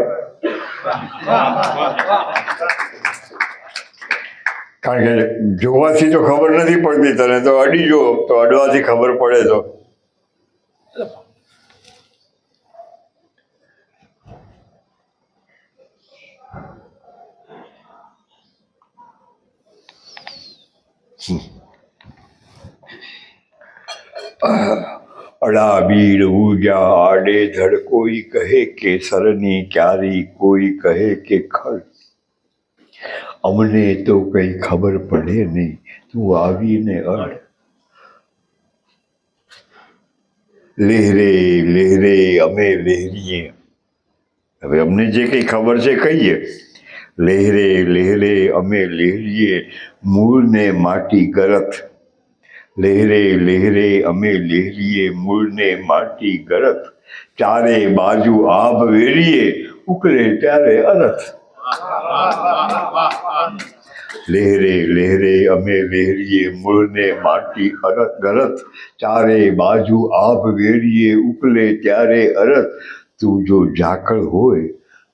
કારણ કે જોવાથી તો ખબર નથી પડતી તને, તો અડી જો તો અડવાથી ખબર પડે. તો અડા બીડ ઉગ્યા આડે ધડ. કોઈ કહે કેસરની ક્યારી, કોઈ કહે કે ખડ. અમને તો કઈ ખબર પડે નહીં, તું આવીને અડ. લહેરે લહેરે અમે લહેરીએ. હવે અમને જે કંઈ ખબર છે કહીએ. લહેરે લહેરે અમે લહેરીએ, મૂળને માટી ગરથ. લહેરે લહેરે અમે લહેરીએ, મૂળને માટી ગરથ. ચારે બાજુ આભ વેરીએ, ઉકળે ત્યારે અરથ. લહેરે લહેરે અમે લહેરીએ મૂળને માટી ગરત, ચારે બાજુ આભ વેરીએ ઉપલે ત્યારે અરત. તું જો ઝાકળ હોય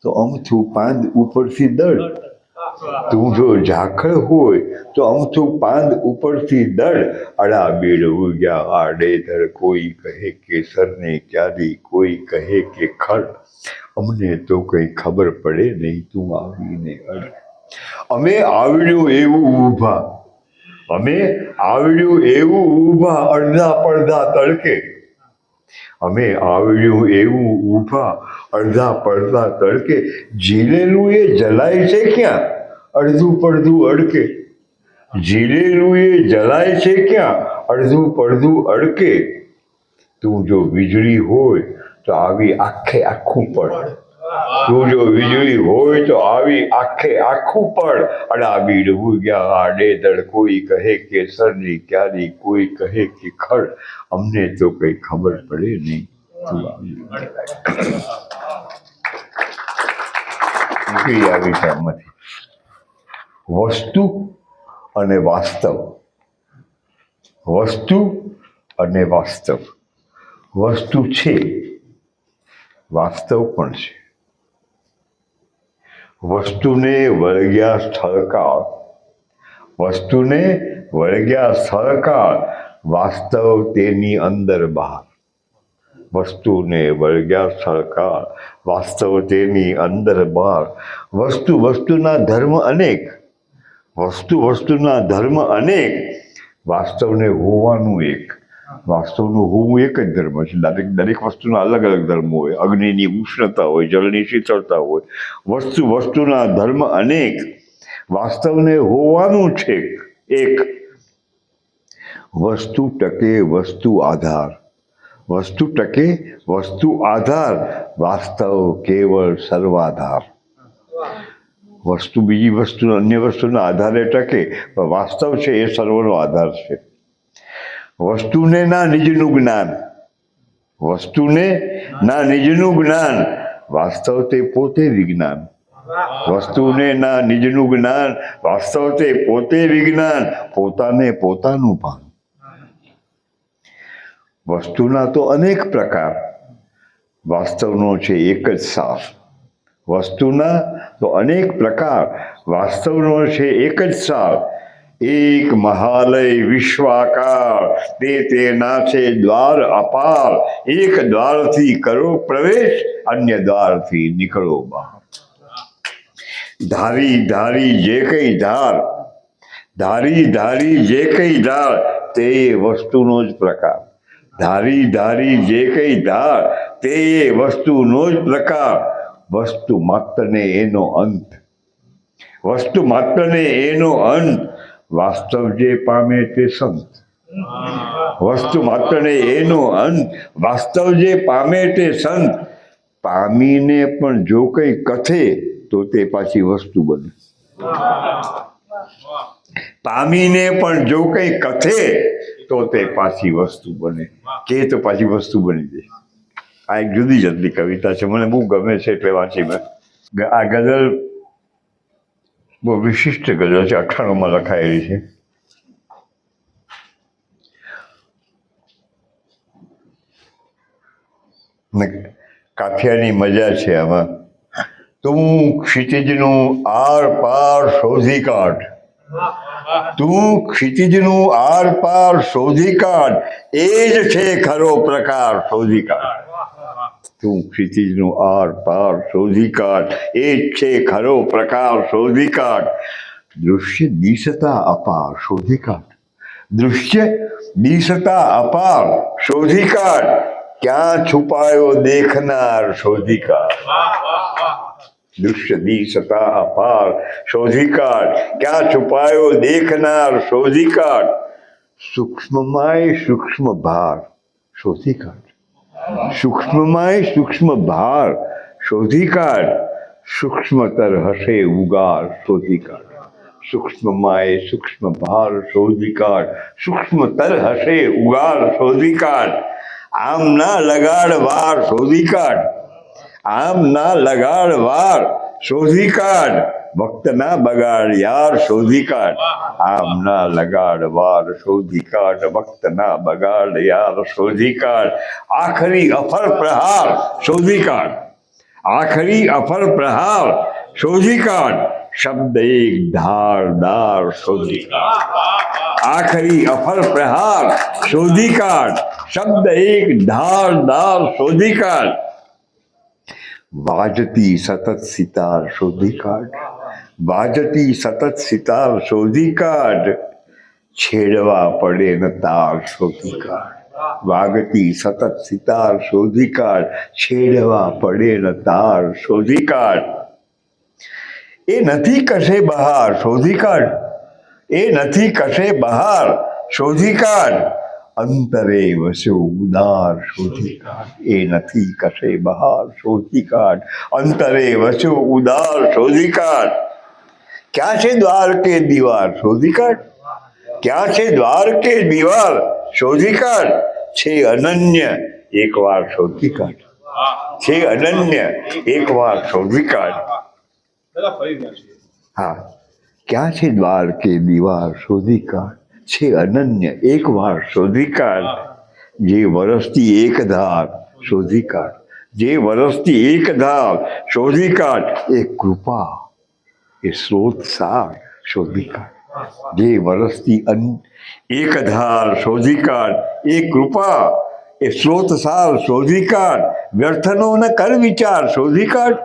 તો અમથું પાંદ ઉપરથી દળ, તું જો ઝાકળ હોય તો અમથું પાંદ ઉપરથી દળ. અડા બેડ ઉગ્યા આડેધર, કોઈ કહે કેસરને ક્યારી, કોઈ કહે કે ખડ. અમને તો કંઈ ખબર પડે નહીં, તું આવીને અડ. અમે આવડ્યું એવું ઊભા, અમે આવડ્યું એવું ઊભા અડધા પડધા તડકે. અમે આવડ્યું એવું ઊભા અડધા પડધા તડકે. ઝીલેલું એ જલાય છે ક્યાં, અડધું પડધું અડકે. ઝીલેલું એ જલાય છે ક્યાં, અડધું પડધું અડકે. તું જો વીજળી હોય તો આવી આખે આખું પડ, તું જો વીજળી હોય તો આવી આખે આખું પડ. અડા બીડ ઉગ્યા આડેધડ, કોઈ કહે કેસરની ક્યારી, કોઈ કહે કે ખડ. અમને તો કઈ ખબર પડે નહીં, તું નીકળી આવી છે આમાંથી. વસ્તુ અને વાસ્તવ, વસ્તુ અને વાસ્તવ. વસ્તુ છે, વાસ્તવ પણ છે. વસ્તુને વળગ્યા સ્થળકાળ, વસ્તુને વળગ્યા સ્થળકાળ, વાસ્તવ તેની અંદર બહાર. વસ્તુને વળગ્યા સ્થળકાળ, વાસ્તવ તેની અંદર બહાર. વસ્તુ વસ્તુના ધર્મ અનેક, વસ્તુ વસ્તુના ધર્મ અનેક, વાસ્તવને હોવાનું એક. વાસ્તવનું હોવું એક જ ધર્મ છે. દરેક વસ્તુના અલગ અલગ ધર્મો હોય. અગ્નિની ઉષ્ણતા હોય, જળની શીતળતા હોય. વસ્તુ વસ્તુના ધર્મ અનેક, વાસ્તવને હોવાનું છે એક. વસ્તુ ટકે વસ્તુ આધાર, વસ્તુ ટકે વસ્તુ આધાર, વાસ્તવ કેવળ સર્વાધાર. વસ્તુ બીજી વસ્તુ અન્ય વસ્તુના આધારે ટકે, પણ વાસ્તવ છે એ સર્વનો આધાર છે. વસ્તુને ના નિજનું જ્ઞાન, વસ્તુને ના નિજનું જ્ઞાન, વાસ્તવ તે પોતે વિજ્ઞાન. વસ્તુને ના નિજનું જ્ઞાન, વાસ્તવ તે પોતે વિજ્ઞાન. પોતાને પોતાનું ભાન. વસ્તુના તો અનેક પ્રકાર, વાસ્તવનો છે એક જ સાર. વસ્તુના તો અનેક પ્રકાર, વાસ્તવનો છે એક જ સાર. એક મહાલય વિશ્વાકાર, તેના છે દ્વાર અપાર. એક દ્વારથી કરો પ્રવેશ, અન્ય દ્વારથી નીકળો બહાર. ધારી ધારી જે કઈ ધાર, ધારી ધારી જે કઈ ધાર, તે વસ્તુનો જ પ્રકાર. ધારી ધારી જે કઈ ધાર, તે વસ્તુનો જ પ્રકાર. વસ્તુ માત્રને એનો અંત, વસ્તુ માત્રને એનો અંત, વાસ્તવ જે પામે તે સંત. વસ્તુ માત્રને એનો અંત, વાસ્તવ જે પામે તે સંત. પામીને પણ જો કઈ કથે તો તે પાછી વસ્તુ બને. પામીને પણ જો કઈ કથે તો તે પાછી વસ્તુ બને. કે તો પાછી વસ્તુ બની જાય. આ એક જુદી જુદી કવિતા છે, મને બહુ ગમે છે એટલે વાંચી મેં. આ ગઝલ બહુ વિશિષ્ટ ગઝલ છે, 98માં લખાયેલી છે. કાફિયાની મજા છે આમાં. તું ક્ષિતિજનું આર પાર શોધી કાઢ, તું ક્ષિતિજનું આર પાર શોધી કાઢ, એ જ છે ખરો પ્રકાર શોધી કાઢ. તું ક્ષિતિજનું આર પાર શોધી કાઢ, એ જ છે ખરો પ્રકાર શોધી કાઢ. દૃશ્ય દિશતા અપાર શોધી કાઢ, દૃશ્ય દિશતા અપાર શોધી કાઢ. ક્યાં છુપાયો દેખનાર શોધી કાઢ. દૃશ્ય દિશતા અપાર શોધી કાઢ, ક્યાં છુપાયો દેખનાર શોધી કાઢ. સૂક્ષ્મમાંય સૂક્ષ્મ ભાર શોધી કાઢ, સૂક્ષ્મમાંય સૂક્ષ્મ ભાર શોધી કાઢ. સૂક્ષ્મતર હશે ઉગાર શોધી કાઢ, સૂક્ષ્મમાંય સૂક્ષ્મ ભાર શોધી કાઢ. સૂક્ષ્મતર હશે ઉગાર શોધી કાઢ. આમ ના લગાડ વાર શોધી કાઢ, આમ ના લગાડ વાર શોધી કાઢ. વખત ના બગાડ યાર શોધી કાઢ, આમ ના લગાડ વાર શોધી કાઢ, વખત ના બગાડ યાર શોધી કાઢ, આખરી અફર પ્રહાર શોધી કાઢ, આખરી અફર પ્રહાર શોધી કાઢ, શબ્દ એક ધારદાર શોધી કાઢ, આખરી અફર પ્રહાર શોધી કાઢ, શબ્દ એક ધારદાર શોધી કાઢ, વાજતી સતત સિતાર શોધી કાઢ, વાજતી સતત સિતાર શોધી કાઢ, છેડવા પડે ન તાર શોધી કાઢ, વાગતી સતત સિતાર શોધી કાઢ, છેડવા પડે ન તાર શોધી કાઢ, એ નથી કશે બહાર શોધી કાઢ, એ નથી કશે બહાર શોધી કાઢ, અંતરે વસ્યો ઉદાર શોધી કાઢ, એ નથી કશે બહાર શોધી કાઢ, અંતરે વસ્યો ઉદાર શોધી કાઢ, ક્યાં છે દ્વાર કે દીવાર શોધી કાઢ, ક્યાં છે દ્વાર કે દીવાર શોધી કાઢ, છે અનન્ય એકવાર શોધી કાઢ, છે અનન્ય એકવાર શોધી કાઢ, હા ક્યાં છે દ્વાર કે દીવાર શોધી કાઢ, છે અનન્ય એકવાર શોધી કાઢ, જે વરસતી એક ધાર શોધી કાઢ, જે વરસતી એક ધાર શોધી કાઢ, એ કૃપા એ સ્રોત સાર શોધી કાઢ, જે વરસતી એક ધાર શોધી કાઢ, એ કૃપા એ સ્રોત સાર શોધી કાઢ, વ્યર્થનો ન કર વિચાર શોધી કાઢ,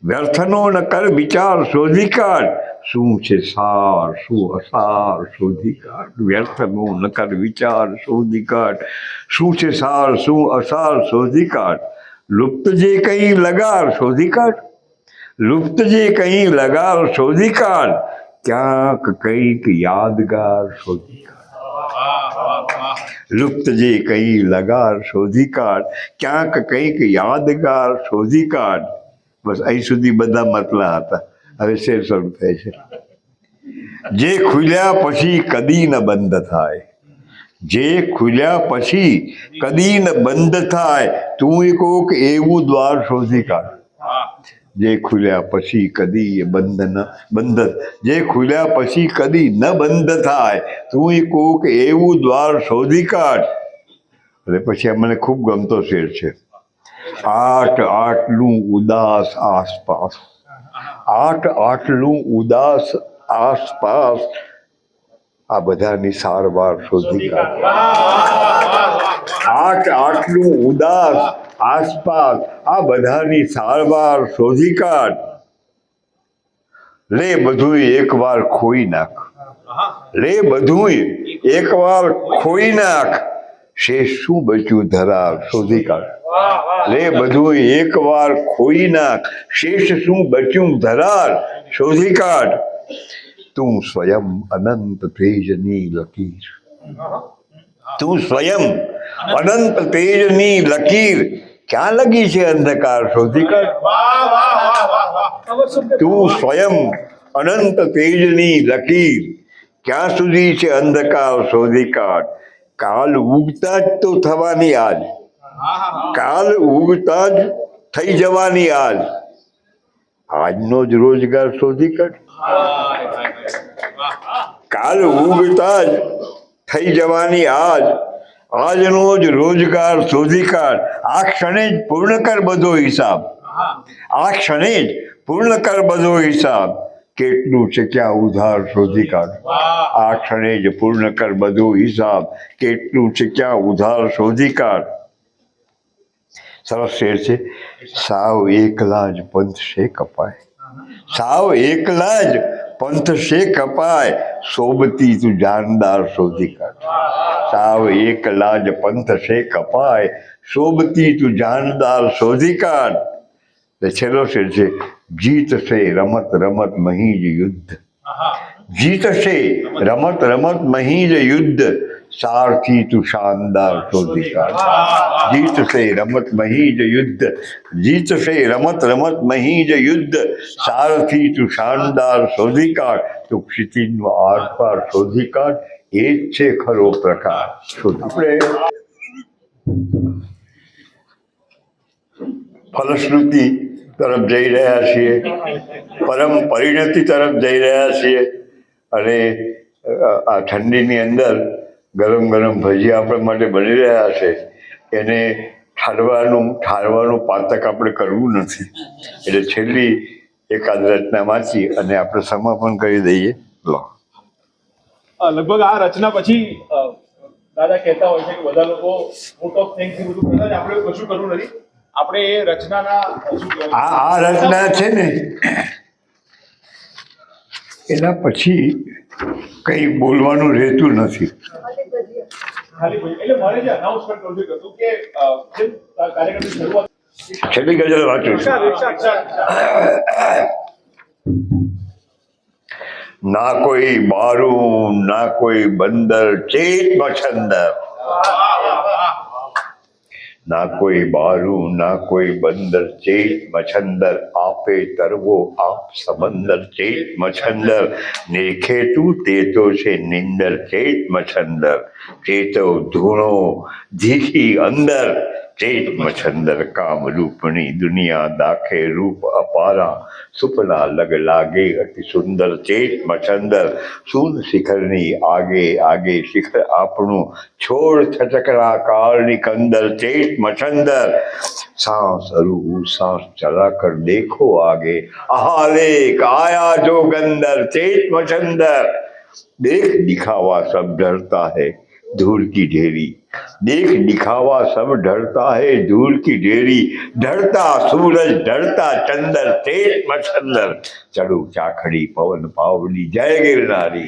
વ્યર્થનો ન કર વિચાર શોધી કાઢ, શું છે સાર શું અસાર શોધી કાઢ, વ્યર્થનો ન કર વિચાર શોધી કાઢ, શું છે સાર શું અસાર શોધી કાઢ, લુપ્ત જે કંઈ લગાર શોધી કાઢ, લુપ્ત જે કંઈ લગાર શોધી કાઢ, ક્યાંક કંઈક યાદગાર શોધી કાઢ, લુપ્ત જે કંઈ લગાર શોધી કાઢ, ક્યાંક કંઈક યાદગાર શોધી કાઢ. બસ અહીં સુધી બધા મતલા હતા. હવે શેર શરૂ થાય છે. જે ખુલ્યા પછી કદી ન બંધ થાય, જે ખુલ્યા પછી કદી ન બંધ થાય, તું કોક એવું દ્વાર શોધી કાઢ, જે ખુલ્યા પછી કદી બંધ, જે ખુલ્યા પછી કદી ન બંધ થાય, તું કોક એવું દ્વાર શોધી કાઢ. એટલે પછી આ મને ખૂબ ગમતો શેર છે. આટલું ઉદાસ આસપાસ, આટલું ઉદાસ આસપાસ, આ બધાની સારવાર શોધી કાઢ, આટલું ઉદાસ આસપાસ, આ બધાની સારવાર શોધી કાઢ. લે બધું એકવાર ખોઈ નાખ, લે બધું એકવાર ખોઈ નાખ, શેષ શું બચ્યું ધરાર શોધી કાઢ, લે બધું એકવાર ખોઈ નાખ, શેષ શું બચ્યું ધરાર શોધી કાઢ. તું સ્વયં અનંત તેજની લકીર, તું સ્વયં અનંત તેજની લકીર, ક્યાં લગી છે અંધકાર શોધી કાઢ. તું સ્વયં અનંત તેજની લકીર, ક્યાં સુધી છે અંધકાર શોધી કાઢ. કાલ ઉગતા જ તો થવાની આજ, કાલ ઉગતા જ થઈ જવાની આજ, આજનો જ રોજગાર શોધી કાઢ. કાલ ઉગતા જ થઈ જવાની આજ, આજનો જ રોજગાર શોધી કાઢ. આ ક્ષણે જ પૂર્ણ કર બધો હિસાબ, આ ક્ષણે જ પૂર્ણ કર બધો હિસાબ, કેટલું છે ક્યાં ઉધાર શોધી કાઢ. આ ક્ષણે જ પૂર્ણ કર બધો હિસાબ, કેટલું છે ક્યાં ઉધાર શોધી કાઢ. સરસ શેર છે. સાવ એકલા જ પંથ શે કપાય, સાવ એકલા જ પંથ શે કપાય, સોબતી તું જાનદાર શોધી કાઢ. સાવ એકલા જ પંથ શે કપાય, સોબતી તું જાનદાર શોધી કાઢ. છેલ્લો શેર છે. જીતશે રમત રમત મહી જ યુદ્ધ, જીતશે રમત રમત મહી જ યુદ્ધ, સારથી તું શાનદાર શોધી કાઢ. જીતશે રમત મહી જ યુદ્ધ, જીતશે રમત રમત મહી જ યુદ્ધ, સારથી તું શાનદાર શોધી કાઢ. તું ક્ષિતિજનો આર પાર શોધી કાઢ, એ જ છે ખરો પ્રકાર. આપણે ફલશ્રુતિ તરફ જઈ રહ્યા છીએ, પરમ પરિણતિ તરફ જઈ રહ્યા છીએ. અને આ ઠંડીની અંદર ગરમ ગરમ ભજીયા આપણા માટે બની રહ્યા છે. એને ઠારવાનું પાતક આપણે કરવું નથી. એટલે છેલ્લી એકાદ રચના વાંચી અને આપણે સમાપન કરી દઈએ. લો, લગભગ આ રચના પછી દાદા કહેતા હોય છે કે બધા લોકો મોટ ઓફ થિંગ્સ બધું કરતા છે, આપણે કશું કરવું નથી. આપણે એ રચનાના આ રચના છે ને, એના પછી કંઈ બોલવાનું રહેતું નથી. ખાલી એટલે મારે જે અનાઉન્સમેન્ટ કરવું હતું કે જેમ કાર્યક્રમની શરૂઆત છેલ્લી ગઝલ વાંચું છું. ના કોઈ બારું ના કોઈ બંદર ચેત મછંદર, ના કોઈ બારું ના કોઈ બંદર ચેત મછંદર, આપે તરવો આપ સમંદર ચેત મછંદર, દેખે તું તે તો છે નિંદર ચેત મછંદર, ચેતો ધૂણો ધીખી અંદર ચેત મછંદર, કામ રૂપણી દુનિયા દાખે રૂપ અપારા, સુપના લગ લાગે અતિ સુંદર ચેત મછંદર, સૂન શિખરની આગે આગે શિખર આપણું, છોડ થટકરા કાળની કંદર ચેત મછંદર, सांस अरू सांस चला कर देखो आगे, आलेख आया जो गंदर चेत मछंदर, देख दिखावा सब डरता है धूल की ढेरी, देख दिखावा सब डरता है धूल की ढेरी, ढरता सूरज ढरता चंदर चेत मछंदर, चढ़ो चाखड़ी पवन पावड़ी जय गिरनारी,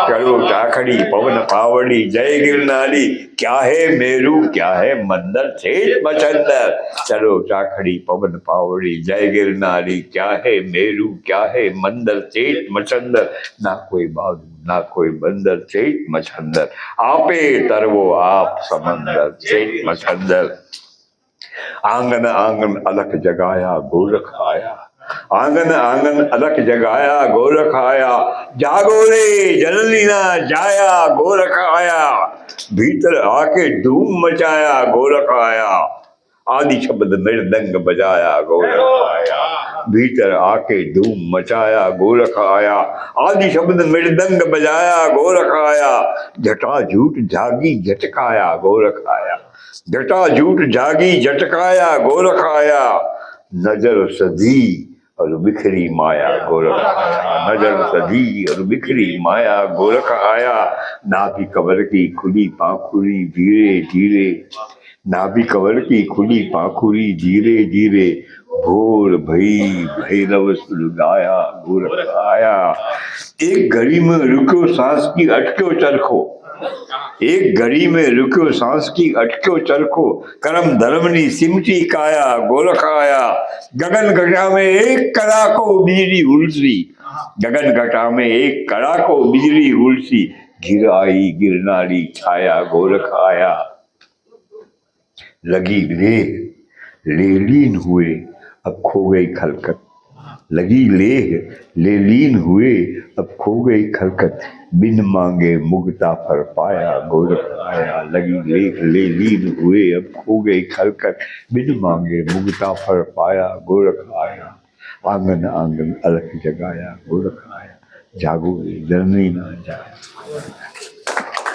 चढ़ो चाखड़ी पवन पावड़ी जय गिरनारी, क्या है मेरू क्या है मंदर चेत मछंदर, चलो चाखड़ी पवन पावड़ी जय गिरनारी, क्या है मेरू क्या है मंदर चेत मछंदर, ना कोई बाबू ना कोई बंदर चेत मछंदर, आपे तरवो आप समंदर चेत मछंदर, आंगन आंगन अलख जगाया गोरख आया, आंगन आंगन अलख जगाया गोरख आया, जागो रे जननी ना जाया गोरख आया, भीतर आके धूम मचाया गोरख आया, आदि शब्द मृदंग बजाया गोरख आया, भीतर आके धूम मचाया गोरख आया, आदि शब्द मृदंग बजाया गोरख आया, जटा झूठ जागी झटकाया गोरख आया, जटा झूठ जागी झटकाया गोरख आया, नजर सधी और बिखरी माया गोरख आया, नजर सधी और बिखरी माया गोरख आया, नाभि कमर की खुली पाखुरी धीरे धीरे, नाभि कमर की खुली पाखुरी धीरे धीरे, भोर भई भैरव सुर गाया गोरख आया, एक घड़ी में रुको सांस की अटक्यो चरखो, एक घड़ी में रुक्यो सांस की अटक्यो चरखो, कर्म धर्मनी सिमटी काया गोरख आया, गगन घटा में एक कड़ाको बिजली उलसी, गगन घटा में एक कड़ाको बिजली उलसी, गिर आई गिरनारी छाया गोरख आया, लगी लेह लेलीन हुए अब खो गई खलकत, लगी लेह लेलीन हुए अब खो गई खलकत, बिन मांगे मुगता फर पाया गोरख आया, लगी लेख लेलीन हुए अब खो गई खलकत, बिन मांगे मुगता फर पाया गोरख आया, आंगन आंगन अलख जगाया गोरख आया, जागो जननी ना जाया।